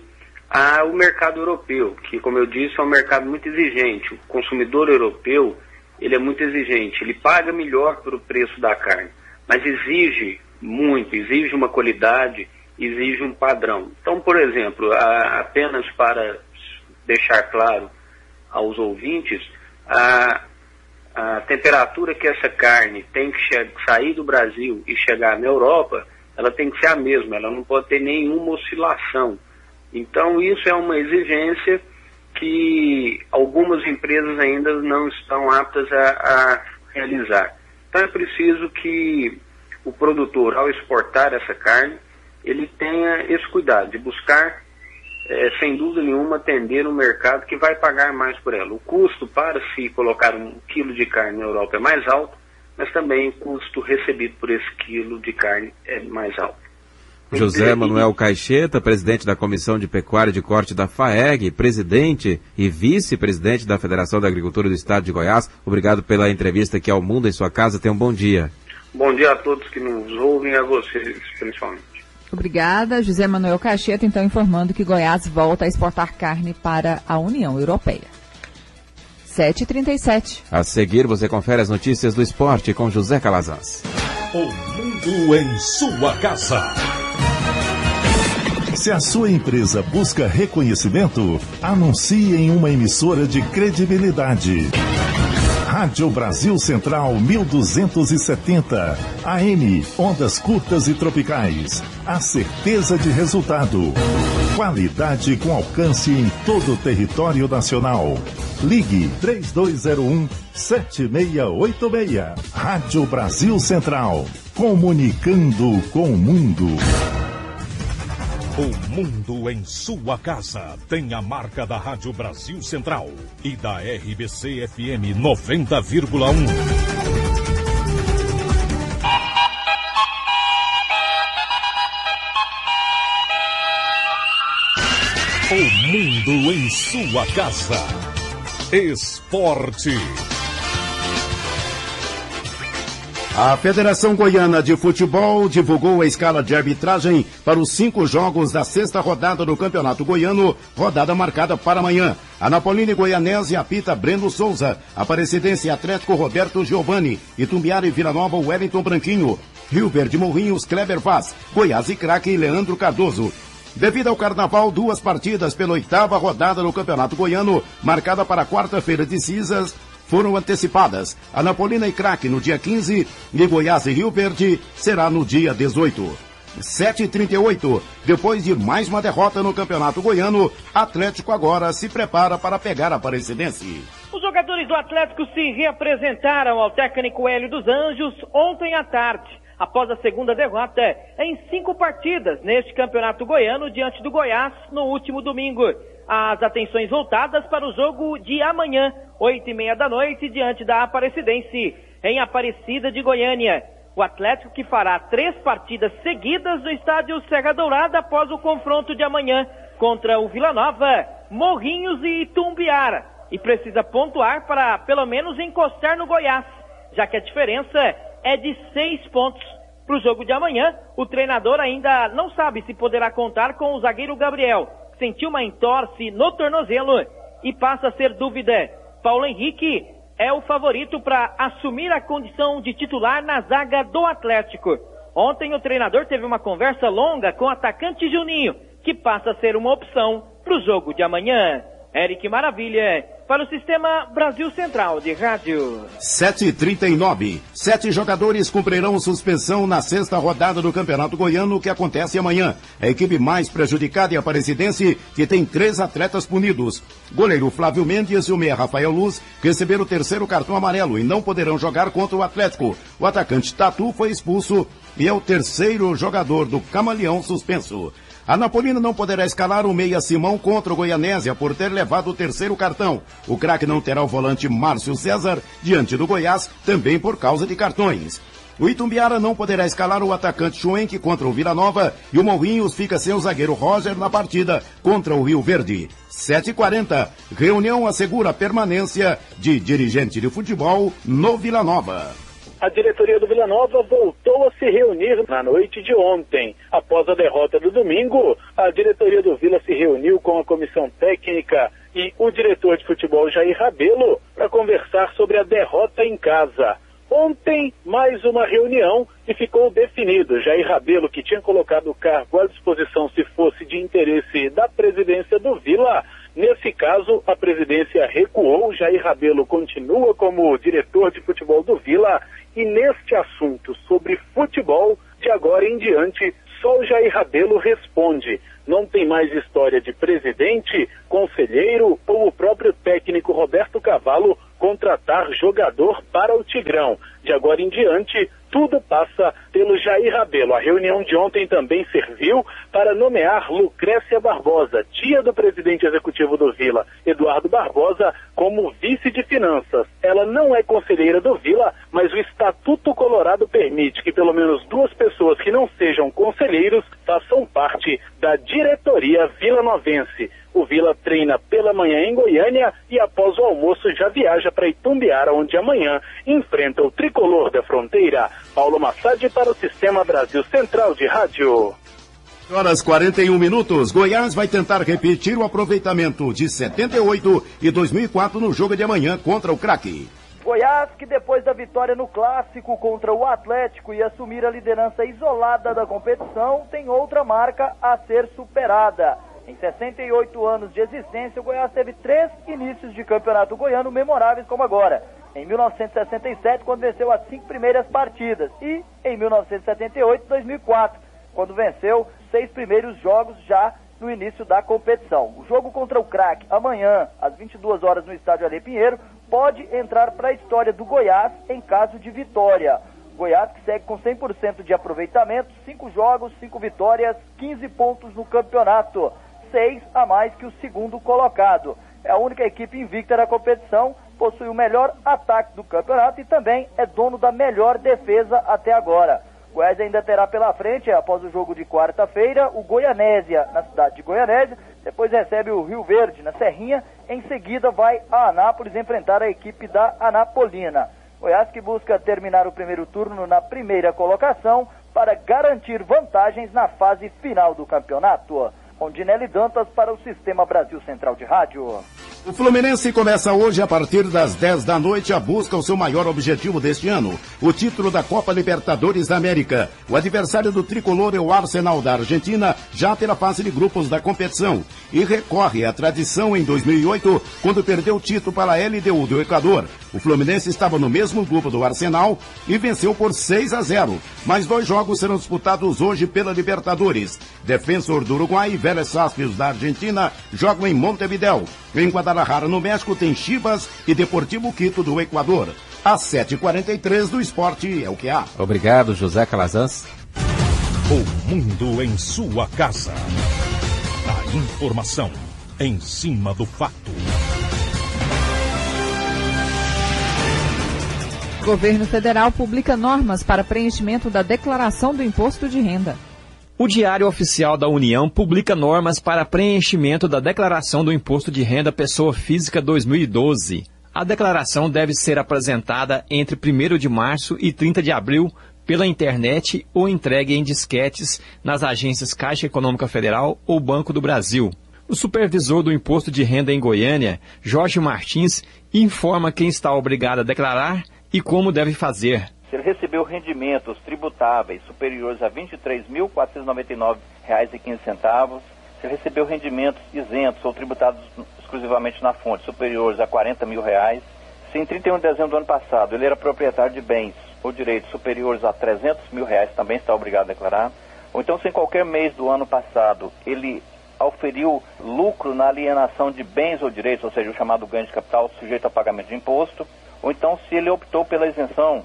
ao mercado europeu, que, como eu disse, é um mercado muito exigente. O consumidor europeu, ele é muito exigente, ele paga melhor pelo preço da carne, mas exige muito, exige uma qualidade, exige um padrão. Então, por exemplo, apenas para deixar claro aos ouvintes, a temperatura que essa carne tem que sair do Brasil e chegar na Europa, ela tem que ser a mesma, ela não pode ter nenhuma oscilação. Então, isso é uma exigência que algumas empresas ainda não estão aptas a realizar. Então, é preciso que o produtor, ao exportar essa carne, ele tenha esse cuidado de buscar, sem dúvida nenhuma, atender um mercado que vai pagar mais por ela. O custo para se colocar 1 quilo de carne na Europa é mais alto, mas também o custo recebido por esse quilo de carne é mais alto. José Manuel Caixeta, presidente da Comissão de Pecuária de Corte da FAEG, presidente e vice-presidente da Federação da Agricultura do Estado de Goiás, obrigado pela entrevista aqui ao Mundo em Sua Casa. Tenha um bom dia. Bom dia a todos que nos ouvem e a vocês, principalmente. Obrigada. José Manuel Caixeta, então, informando que Goiás volta a exportar carne para a União Europeia. 7h37. A seguir, você confere as notícias do esporte com José Calazans. O Mundo em Sua Casa. Se a sua empresa busca reconhecimento, anuncie em uma emissora de credibilidade. Rádio Brasil Central 1270, AM, ondas curtas e tropicais. A certeza de resultado. Qualidade com alcance em todo o território nacional. Ligue 3201-7686. Rádio Brasil Central. Comunicando com o mundo. O Mundo em Sua Casa tem a marca da Rádio Brasil Central e da RBC FM 90,1. O Mundo em Sua Casa. Esporte. A Federação Goiana de Futebol divulgou a escala de arbitragem para os 5 jogos da 6ª rodada do Campeonato Goiano, rodada marcada para amanhã. Anapolina e Goianese apita Breno Souza, Aparecidense e Atlético Roberto Giovanni, Itumbiara e Vila Nova Wellington Branquinho, Rio Verde Morrinhos Kleber Vaz, Goiás e Craque Leandro Cardoso. Devido ao Carnaval, 2 partidas pela 8ª rodada do Campeonato Goiano, marcada para quarta-feira de cinzas, foram antecipadas. Anapolina e Craque no dia 15 e Goiás e Rio Verde será no dia 18. 7h38. Depois de mais uma derrota no Campeonato Goiano, Atlético agora se prepara para pegar a Aparecidense. Os jogadores do Atlético se reapresentaram ao técnico Hélio dos Anjos ontem à tarde, após a segunda derrota em 5 partidas neste Campeonato Goiano diante do Goiás no último domingo. As atenções voltadas para o jogo de amanhã, 8h30 da noite, diante da Aparecidense, em Aparecida de Goiânia. O Atlético que fará 3 partidas seguidas no estádio Serra Dourada após o confronto de amanhã contra o Vila Nova, Morrinhos e Itumbiara. E precisa pontuar para pelo menos encostar no Goiás, já que a diferença é de 6 pontos. Para o jogo de amanhã, o treinador ainda não sabe se poderá contar com o zagueiro Gabriel. Sentiu uma entorse no tornozelo e passa a ser dúvida. Paulo Henrique é o favorito para assumir a condição de titular na zaga do Atlético. Ontem o treinador teve uma conversa longa com o atacante Juninho, que passa a ser uma opção para o jogo de amanhã. Eric Maravilha, para o Sistema Brasil Central de Rádio. 7h39. 7 jogadores cumprirão suspensão na 6ª rodada do Campeonato Goiano, que acontece amanhã. A equipe mais prejudicada é a Aparecidense, que tem 3 atletas punidos. Goleiro Flávio Mendes e o meia Rafael Luz receberam o 3º cartão amarelo e não poderão jogar contra o Atlético. O atacante Tatu foi expulso e é o 3º jogador do Camaleão suspenso. A Anapolina não poderá escalar o meia Simão contra o Goianésia por ter levado o 3º cartão. O Craque não terá o volante Márcio César diante do Goiás, também por causa de cartões. O Itumbiara não poderá escalar o atacante Schwenk contra o Vila Nova e o Morrinhos fica sem o zagueiro Roger na partida contra o Rio Verde. 7h40, reunião assegura a permanência de dirigente de futebol no Vila Nova. A diretoria do Vila Nova voltou a se reunir na noite de ontem. Após a derrota do domingo, a diretoria do Vila se reuniu com a comissão técnica e o diretor de futebol Jair Rabelo para conversar sobre a derrota em casa. Ontem, mais uma reunião e ficou definido. Jair Rabelo, que tinha colocado o cargo à disposição se fosse de interesse da presidência do Vila, nesse caso, a presidência recuou. Jair Rabelo continua como diretor de futebol do Vila e neste assunto sobre futebol, de agora em diante, só o Jair Rabelo responde. Não tem mais história de presidente, conselheiro ou o próprio técnico Roberto Cavalo contratar jogador para o Tigrão. De agora em diante, tudo passa pelo Jair Rabelo. A reunião de ontem também serviu para nomear Lucrécia Barbosa, tia do presidente executivo do Vila, Eduardo Barbosa, como vice de finanças. Ela não é conselheira do Vila, mas o Estatuto Colorado permite que pelo menos 2 pessoas que não sejam conselheiros façam parte da diretoria vilanovense. O Vila treina pela manhã em Goiânia e após o almoço já viaja para Itumbiara, onde amanhã enfrenta o tricolor da fronteira. Paulo Massad para o Sistema Brasil Central de Rádio. Horas 41 minutos. Goiás vai tentar repetir o aproveitamento de 78 e 2004 no jogo de amanhã contra o Craque. Goiás, que depois da vitória no Clássico contra o Atlético e assumir a liderança isolada da competição, tem outra marca a ser superada. Em 68 anos de existência, o Goiás teve 3 inícios de campeonato goiano memoráveis como agora. Em 1967, quando venceu as 5 primeiras partidas. E em 1978 e 2004, quando venceu 6 primeiros jogos já no início da competição. O jogo contra o Craque, amanhã, às 22 horas no estádio Alê Pinheiro, pode entrar para a história do Goiás em caso de vitória. Goiás que segue com 100% de aproveitamento, 5 jogos, 5 vitórias, 15 pontos no campeonato. 6 a mais que o segundo colocado. É a única equipe invicta da competição, possui o melhor ataque do campeonato e também é dono da melhor defesa até agora. Goiás ainda terá pela frente, após o jogo de quarta-feira, o Goianésia, na cidade de Goianésia, depois recebe o Rio Verde, na Serrinha, em seguida vai a Anápolis enfrentar a equipe da Anapolina. Goiás que busca terminar o primeiro turno na primeira colocação para garantir vantagens na fase final do campeonato. Rondinelli Dantas para o Sistema Brasil Central de Rádio. O Fluminense começa hoje a partir das 10 da noite a busca ao seu maior objetivo deste ano, o título da Copa Libertadores da América. O adversário do tricolor é o Arsenal da Argentina, já pela fase de grupos da competição, e recorre à tradição em 2008, quando perdeu o título para a LDU do Equador. O Fluminense estava no mesmo grupo do Arsenal e venceu por 6-0. Mais 2 jogos serão disputados hoje pela Libertadores. Defensor do Uruguai e Vélez Sarsfield da Argentina jogam em Montevidéu. Em Guadalajara, no México, tem Chivas e Deportivo Quito do Equador. Às 7h43 do esporte é o que há. Obrigado, José Calazans. O mundo em sua casa. A informação em cima do fato. O governo federal publica normas para preenchimento da declaração do imposto de renda. O Diário Oficial da União publica normas para preenchimento da Declaração do Imposto de Renda Pessoa Física 2012. A declaração deve ser apresentada entre 1º de março e 30 de abril pela internet ou entregue em disquetes nas agências Caixa Econômica Federal ou Banco do Brasil. O supervisor do Imposto de Renda em Goiânia, Jorge Martins, informa quem está obrigado a declarar e como deve fazer. Se ele recebeu rendimentos tributáveis superiores a R$ 23.499,15, se ele recebeu rendimentos isentos ou tributados exclusivamente na fonte superiores a R$ 40 mil, se em 31 de dezembro do ano passado ele era proprietário de bens ou direitos superiores a R$ 300 mil, também está obrigado a declarar, ou então se em qualquer mês do ano passado ele auferiu lucro na alienação de bens ou direitos, ou seja, o chamado ganho de capital sujeito a pagamento de imposto, ou então se ele optou pela isenção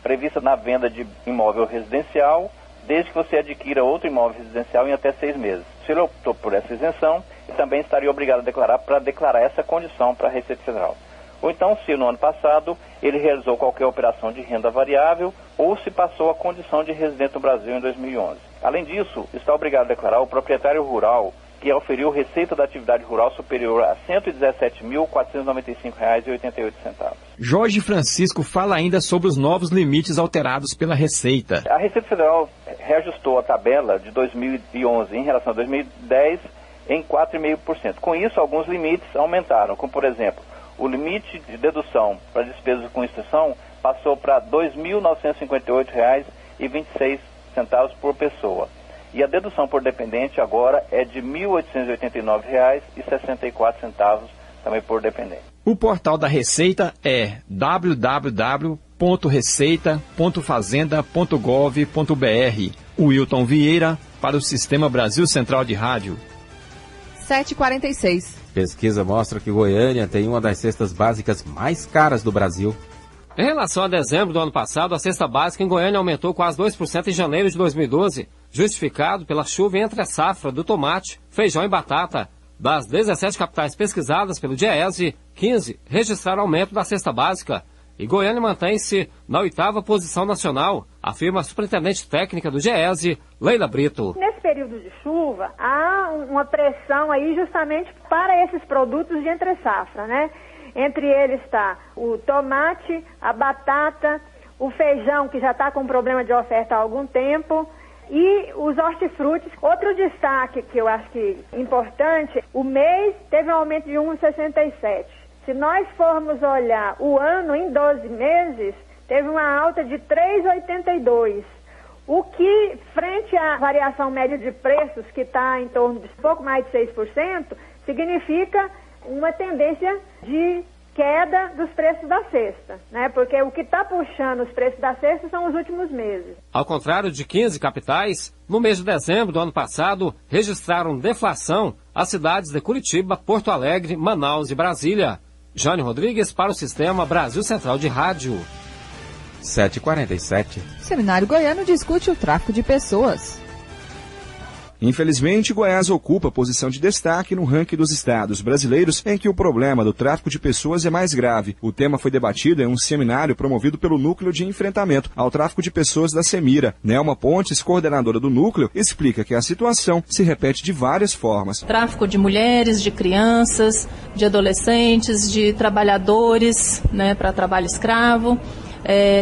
prevista na venda de imóvel residencial, desde que você adquira outro imóvel residencial em até 6 meses. Se ele optou por essa isenção, ele também estaria obrigado a declarar para declarar essa condição para a Receita Federal. ou então se no ano passado ele realizou qualquer operação de renda variável ou se passou a condição de residente no Brasil em 2011. Além disso, está obrigado a declarar o proprietário rural que oferiu receita da atividade rural superior a R$ 117.495,88. Jorge Francisco fala ainda sobre os novos limites alterados pela Receita. A Receita Federal reajustou a tabela de 2011 em relação a 2010 em 4,5%. Com isso, alguns limites aumentaram, como por exemplo, o limite de dedução para despesas com instrução passou para R$ 2.958,26 por pessoa. E a dedução por dependente agora é de R$ 1.889,64 também por dependente. O portal da Receita é www.receita.fazenda.gov.br. Wilton Vieira para o Sistema Brasil Central de Rádio. 7h46. Pesquisa mostra que Goiânia tem uma das cestas básicas mais caras do Brasil. Em relação a dezembro do ano passado, a cesta básica em Goiânia aumentou quase 2% em janeiro de 2012, justificado pela chuva entre a safra do tomate, feijão e batata. Das 17 capitais pesquisadas pelo DIEESE, 15 registraram aumento da cesta básica. E Goiânia mantém-se na 8ª posição nacional, afirma a superintendente técnica do DIEESE, Leila Brito. Nesse período de chuva, há uma pressão aí justamente para esses produtos de entre-safra, né? Entre eles está o tomate, a batata, o feijão, que já está com problema de oferta há algum tempo, e os hortifrutis. Outro destaque que eu acho que é importante, o mês teve um aumento de 1,67. Se nós formos olhar o ano em 12 meses, teve uma alta de 3,82. O que, frente à variação média de preços, que está em torno de pouco mais de 6%, significa uma tendência de queda dos preços da cesta, né? Porque o que está puxando os preços da cesta são os últimos meses. Ao contrário de 15 capitais, no mês de dezembro do ano passado, registraram deflação as cidades de Curitiba, Porto Alegre, Manaus e Brasília. Jânio Rodrigues para o Sistema Brasil Central de Rádio. 7h47. Seminário Goiano discute o tráfico de pessoas. Infelizmente, Goiás ocupa posição de destaque no ranking dos estados brasileiros em que o problema do tráfico de pessoas é mais grave. O tema foi debatido em um seminário promovido pelo Núcleo de Enfrentamento ao Tráfico de Pessoas da Semira. Nelma Pontes, coordenadora do núcleo, explica que a situação se repete de várias formas. Tráfico de mulheres, de crianças, de adolescentes, de trabalhadores, para trabalho escravo.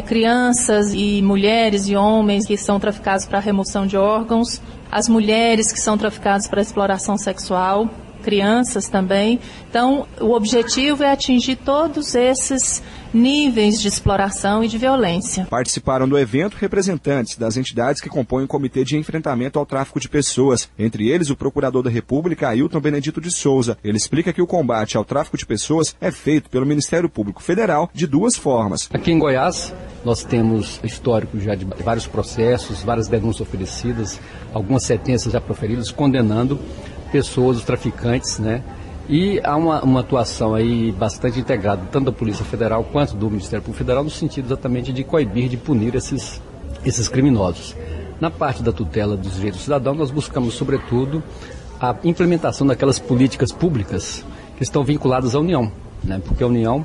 Crianças e mulheres e homens que são traficados para remoção de órgãos, as mulheres que são traficadas para exploração sexual, crianças também. Então, o objetivo é atingir todos esses níveis de exploração e de violência. Participaram do evento representantes das entidades que compõem o Comitê de Enfrentamento ao Tráfico de Pessoas, entre eles o Procurador da República, Ailton Benedito de Souza. Ele explica que o combate ao tráfico de pessoas é feito pelo Ministério Público Federal de duas formas. Aqui em Goiás, nós temos histórico já de vários processos, várias denúncias oferecidas, algumas sentenças já proferidas condenando pessoas, os traficantes, E há uma atuação aí bastante integrada, tanto da Polícia Federal quanto do Ministério Público Federal, no sentido exatamente de coibir, de punir esses criminosos. Na parte da tutela dos direitos do cidadão, nós buscamos, sobretudo, a implementação daquelas políticas públicas que estão vinculadas à União, Porque a União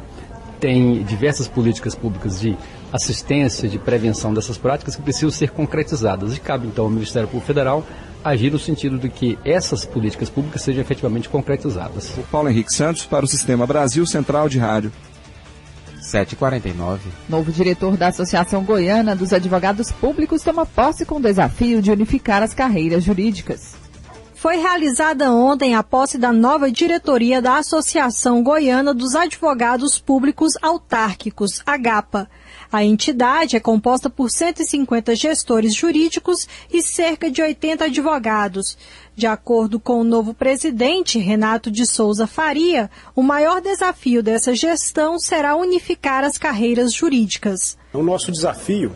tem diversas políticas públicas de assistência, de prevenção dessas práticas que precisam ser concretizadas. E cabe, então, ao Ministério Público Federal agir no sentido de que essas políticas públicas sejam efetivamente concretizadas. O Paulo Henrique Santos para o Sistema Brasil Central de Rádio. 7h49. Novo diretor da Associação Goiana dos Advogados Públicos toma posse com o desafio de unificar as carreiras jurídicas. Foi realizada ontem a posse da nova diretoria da Associação Goiana dos Advogados Públicos Autárquicos, AGAPA. A entidade é composta por 150 gestores jurídicos e cerca de 80 advogados. De acordo com o novo presidente, Renato de Souza Faria, o maior desafio dessa gestão será unificar as carreiras jurídicas. O nosso desafio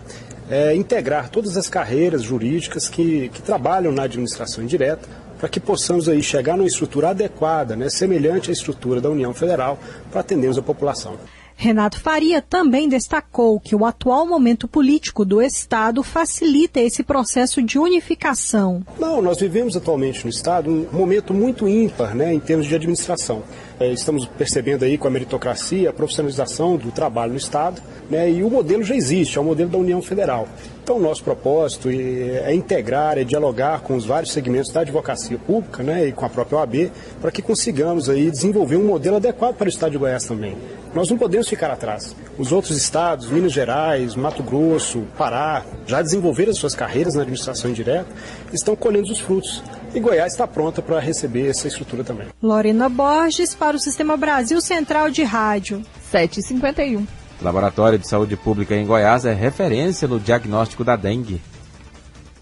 é integrar todas as carreiras jurídicas que trabalham na administração indireta, para que possamos aí chegar numa estrutura adequada, semelhante à estrutura da União Federal, para atendermos a população. Renato Faria também destacou que o atual momento político do Estado facilita esse processo de unificação. Nós vivemos atualmente no Estado um momento muito ímpar, em termos de administração. Estamos percebendo aí com a meritocracia, a profissionalização do trabalho no Estado, né? E o modelo já existe, é o modelo da União Federal. Então, o nosso propósito é integrar, é dialogar com os vários segmentos da advocacia pública, né, e com a própria OAB, para que consigamos aí desenvolver um modelo adequado para o Estado de Goiás também. Nós não podemos ficar atrás. Os outros estados, Minas Gerais, Mato Grosso, Pará, já desenvolveram as suas carreiras na administração indireta, estão colhendo os frutos. E Goiás está pronta para receber essa estrutura também. Lorena Borges para o Sistema Brasil Central de Rádio. 7h51. O Laboratório de Saúde Pública em Goiás é referência no diagnóstico da dengue.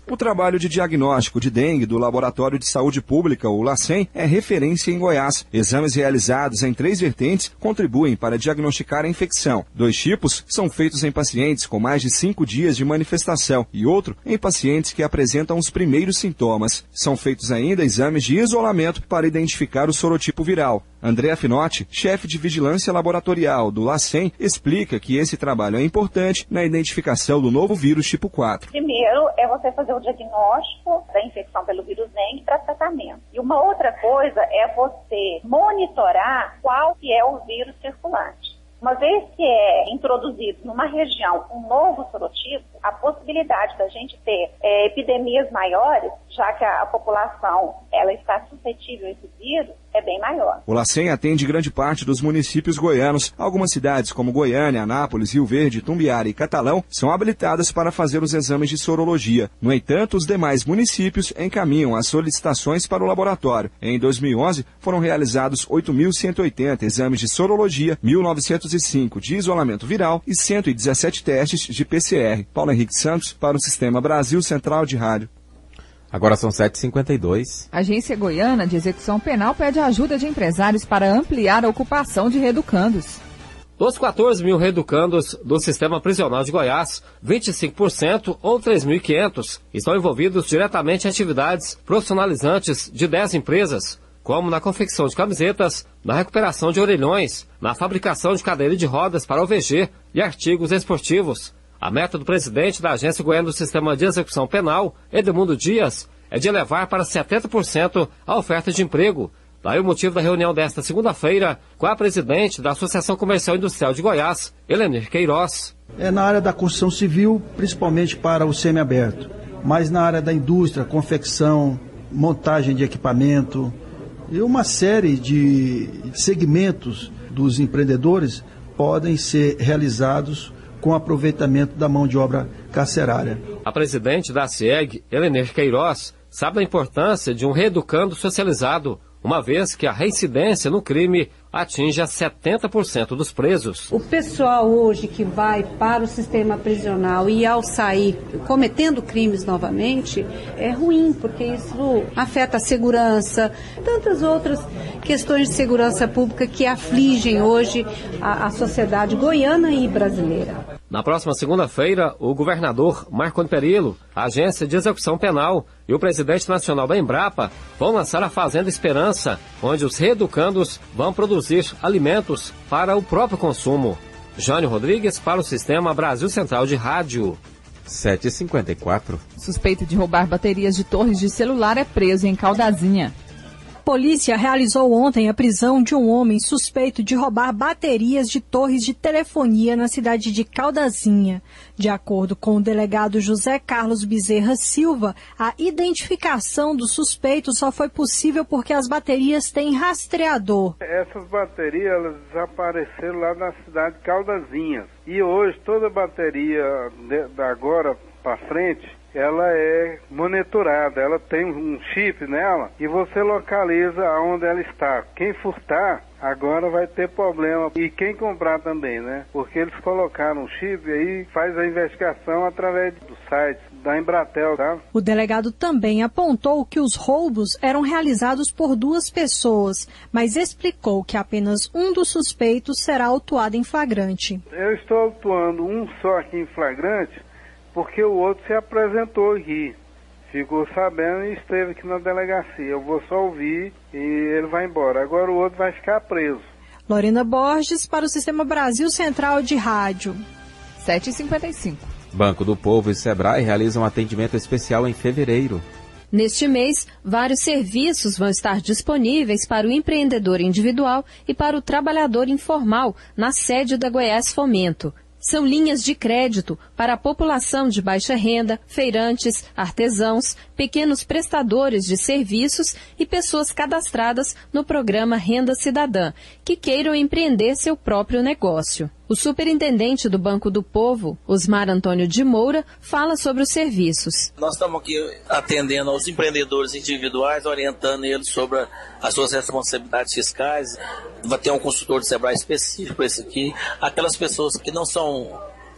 O trabalho de diagnóstico de dengue do Laboratório de Saúde Pública, o LACEN, é referência em Goiás. Exames realizados em 3 vertentes contribuem para diagnosticar a infecção. 2 tipos são feitos em pacientes com mais de 5 dias de manifestação e outro em pacientes que apresentam os primeiros sintomas. São feitos ainda exames de isolamento para identificar o sorotipo viral. Andréa Finotti, chefe de vigilância laboratorial do LACEN, explica que esse trabalho é importante na identificação do novo vírus tipo 4. Primeiro é você fazer o diagnóstico da infecção pelo vírus dengue para tratamento. E uma outra coisa é você monitorar qual que é o vírus circulante. Uma vez que é introduzido numa região um novo sorotipo, a possibilidade da gente ter epidemias maiores, já que a população ela está suscetível a esse vírus, é bem maior. O LACEN atende grande parte dos municípios goianos. Algumas cidades como Goiânia, Anápolis, Rio Verde, Tumbiara e Catalão são habilitadas para fazer os exames de sorologia. No entanto, os demais municípios encaminham as solicitações para o laboratório. Em 2011, foram realizados 8.180 exames de sorologia, 1.905 de isolamento viral e 117 testes de PCR. Paulo Henrique Santos para o Sistema Brasil Central de Rádio. Agora são 7h52. A Agência Goiana de Execução Penal pede ajuda de empresários para ampliar a ocupação de reeducandos. Dos 14 mil reeducandos do Sistema Prisional de Goiás, 25% ou 3.500 estão envolvidos diretamente em atividades profissionalizantes de 10 empresas, como na confecção de camisetas, na recuperação de orelhões, na fabricação de cadeira de rodas para OVG e artigos esportivos. A meta do presidente da Agência Goiana do Sistema de Execução Penal, Edmundo Dias, é de elevar para 70% a oferta de emprego. Daí o motivo da reunião desta segunda-feira com a presidente da Associação Comercial e Industrial de Goiás, Helenir Queiroz. É na área da construção civil, principalmente para o semiaberto, mas na área da indústria, confecção, montagem de equipamento e uma série de segmentos dos empreendedores podem ser realizados com aproveitamento da mão de obra carcerária. A presidente da CIEG, Helenir Queiroz, sabe da importância de um reeducando socializado, uma vez que a reincidência no crime atinge a 70% dos presos. O pessoal hoje que vai para o sistema prisional e ao sair cometendo crimes novamente, é ruim, porque isso afeta a segurança, tantas outras questões de segurança pública que afligem hoje a sociedade goiana e brasileira. Na próxima segunda-feira, o governador Marconi Perillo, a Agência de Execução Penal e o presidente nacional da Embrapa vão lançar a Fazenda Esperança, onde os reeducandos vão produzir alimentos para o próprio consumo. Jânio Rodrigues para o Sistema Brasil Central de Rádio. 7h54. Suspeito de roubar baterias de torres de celular é preso em Caldazinha. Polícia realizou ontem a prisão de um homem suspeito de roubar baterias de torres de telefonia na cidade de Caldazinha. De acordo com o delegado José Carlos Bezerra Silva, a identificação do suspeito só foi possível porque as baterias têm rastreador. Essas baterias elas desapareceram lá na cidade de Caldazinha. E hoje toda bateria da agora para frente, ela é monitorada, ela tem um chip nela e você localiza onde ela está. Quem furtar, agora vai ter problema. E quem comprar também, né? Porque eles colocaram um chip e aí faz a investigação através do site da Embratel, tá? O delegado também apontou que os roubos eram realizados por 2 pessoas, mas explicou que apenas um dos suspeitos será autuado em flagrante. Eu estou autuando um só aqui em flagrante, porque o outro se apresentou aqui, ficou sabendo e esteve aqui na delegacia. Eu vou só ouvir e ele vai embora. Agora o outro vai ficar preso. Lorena Borges para o Sistema Brasil Central de Rádio. 7h55. Banco do Povo e Sebrae realizam atendimento especial em fevereiro. Neste mês, vários serviços vão estar disponíveis para o empreendedor individual e para o trabalhador informal na sede da Goiás Fomento. São linhas de crédito para a população de baixa renda, feirantes, artesãos, pequenos prestadores de serviços e pessoas cadastradas no programa Renda Cidadã, que queiram empreender seu próprio negócio. O superintendente do Banco do Povo, Osmar Antônio de Moura, fala sobre os serviços. Nós estamos aqui atendendo aos empreendedores individuais, orientando eles sobre as suas responsabilidades fiscais. Vai ter um consultor do Sebrae específico para isso aqui. Aquelas pessoas que não são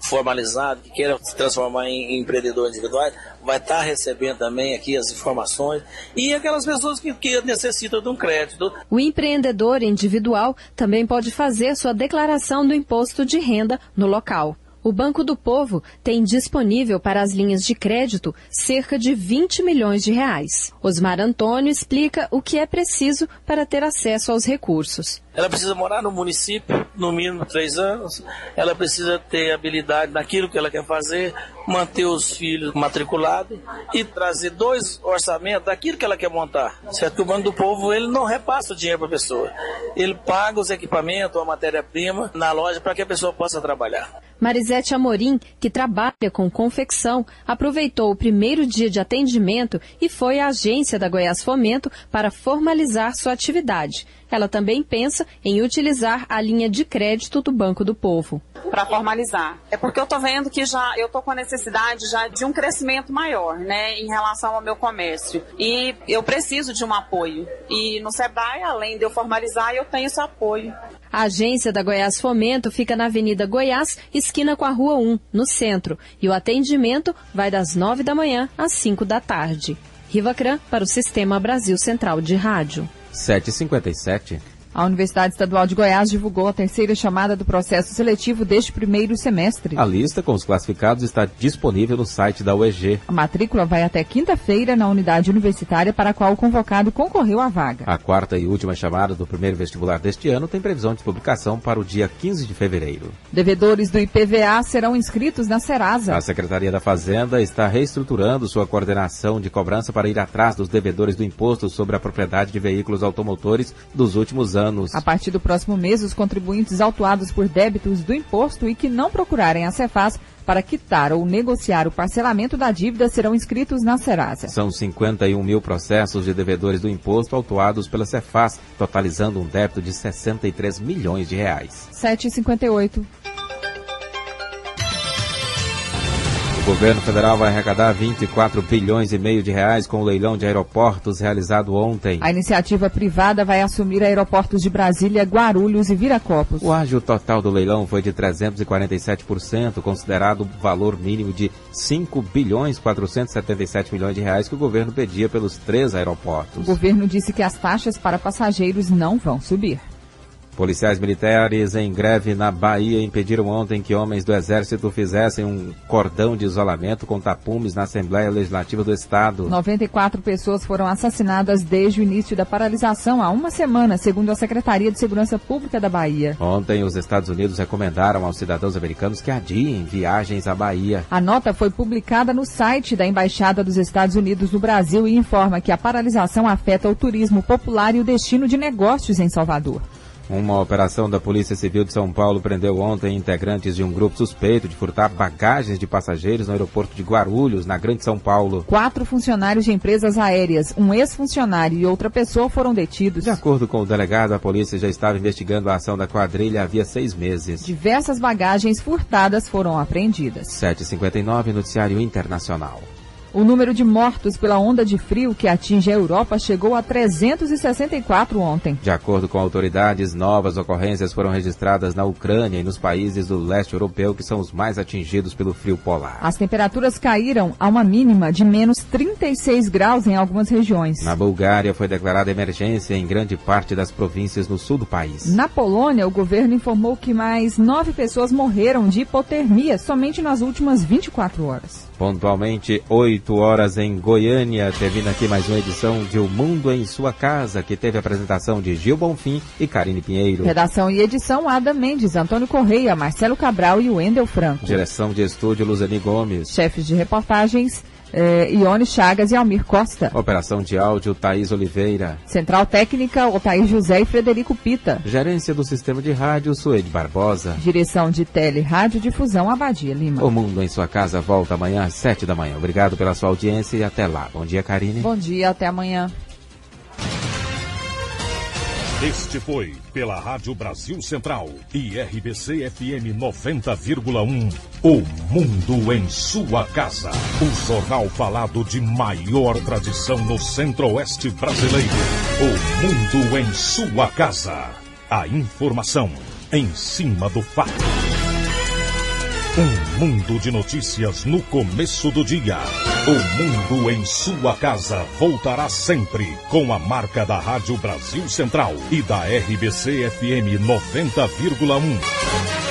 formalizadas, que queiram se transformar em empreendedores individuais, vai estar recebendo também aqui as informações. E aquelas pessoas que necessitam de um crédito. O empreendedor individual também pode fazer sua declaração do imposto de renda no local. O Banco do Povo tem disponível para as linhas de crédito cerca de 20 milhões de reais. Osmar Antônio explica o que é preciso para ter acesso aos recursos. Ela precisa morar no município, no mínimo 3 anos. Ela precisa ter habilidade naquilo que ela quer fazer, manter os filhos matriculados e trazer 2 orçamentos daquilo que ela quer montar. Certo que o Banco do Povo ele não repassa o dinheiro para a pessoa. Ele paga os equipamentos, a matéria-prima na loja para que a pessoa possa trabalhar. Marisete Amorim, que trabalha com confecção, aproveitou o primeiro dia de atendimento e foi à agência da Goiás Fomento para formalizar sua atividade. Ela também pensa em utilizar a linha de crédito do Banco do Povo. Para formalizar. É porque eu estou vendo que eu estou com a necessidade já de um crescimento maior, né, em relação ao meu comércio. E eu preciso de um apoio. E no Sebrae, além de eu formalizar, eu tenho esse apoio. A agência da Goiás Fomento fica na Avenida Goiás, esquina com a Rua 1, no centro. E o atendimento vai das 9 da manhã às 5 da tarde. Riva Cran para o Sistema Brasil Central de Rádio. 7h57. A Universidade Estadual de Goiás divulgou a terceira chamada do processo seletivo deste primeiro semestre. A lista com os classificados está disponível no site da UEG. A matrícula vai até quinta-feira na unidade universitária para a qual o convocado concorreu à vaga. A quarta e última chamada do primeiro vestibular deste ano tem previsão de publicação para o dia 15 de fevereiro. Devedores do IPVA serão inscritos na Serasa. A Secretaria da Fazenda está reestruturando sua coordenação de cobrança para ir atrás dos devedores do imposto sobre a propriedade de veículos automotores dos últimos anos. A partir do próximo mês, os contribuintes autuados por débitos do imposto e que não procurarem a Cefaz para quitar ou negociar o parcelamento da dívida serão inscritos na Serasa. São 51 mil processos de devedores do imposto autuados pela Cefaz, totalizando um débito de 63 milhões de reais. 7h58. O governo federal vai arrecadar 24 bilhões e meio de reais com o leilão de aeroportos realizado ontem. A iniciativa privada vai assumir aeroportos de Brasília, Guarulhos e Viracopos. O ágio total do leilão foi de 347%, considerado o valor mínimo de 5 bilhões 477 milhões de reais que o governo pedia pelos 3 aeroportos. O governo disse que as taxas para passageiros não vão subir. Policiais militares em greve na Bahia impediram ontem que homens do Exército fizessem um cordão de isolamento com tapumes na Assembleia Legislativa do Estado. 94 pessoas foram assassinadas desde o início da paralisação há uma semana, segundo a Secretaria de Segurança Pública da Bahia. Ontem, os Estados Unidos recomendaram aos cidadãos americanos que adiem viagens à Bahia. A nota foi publicada no site da Embaixada dos Estados Unidos no Brasil e informa que a paralisação afeta o turismo popular e o destino de negócios em Salvador. Uma operação da Polícia Civil de São Paulo prendeu ontem integrantes de um grupo suspeito de furtar bagagens de passageiros no aeroporto de Guarulhos, na Grande São Paulo. 4 funcionários de empresas aéreas, um ex-funcionário e outra pessoa foram detidos. De acordo com o delegado, a polícia já estava investigando a ação da quadrilha havia 6 meses. Diversas bagagens furtadas foram apreendidas. 7h59, Noticiário Internacional. O número de mortos pela onda de frio que atinge a Europa chegou a 364 ontem. De acordo com autoridades, novas ocorrências foram registradas na Ucrânia e nos países do leste europeu, que são os mais atingidos pelo frio polar. As temperaturas caíram a uma mínima de menos 36 graus em algumas regiões. Na Bulgária foi declarada emergência em grande parte das províncias no sul do país. Na Polônia, o governo informou que mais 9 pessoas morreram de hipotermia somente nas últimas 24 horas. Pontualmente, 8 horas em Goiânia. Termina aqui mais uma edição de O Mundo em Sua Casa, que teve a apresentação de Gil Bonfim e Karine Pinheiro. Redação e edição, Ada Mendes, Antônio Correia, Marcelo Cabral e Wendel Franco. Direção de estúdio, Luzani Gomes. Chefes de reportagens, Ione Chagas e Almir Costa. Operação de áudio, Thaís Oliveira. Central Técnica, Otair José e Frederico Pita. Gerência do Sistema de Rádio, Suede Barbosa. Direção de Tele Rádio Difusão, Abadia Lima. O Mundo em Sua Casa volta amanhã às 7 da manhã. Obrigado pela sua audiência e até lá. Bom dia, Karine. Bom dia, até amanhã. Este foi, pela Rádio Brasil Central e RBC FM 90,1, O Mundo em Sua Casa. O jornal falado de maior tradição no Centro-Oeste brasileiro. O Mundo em Sua Casa. A informação em cima do fato. Um mundo de notícias no começo do dia. O Mundo em Sua Casa voltará sempre com a marca da Rádio Brasil Central e da RBC FM 90,1.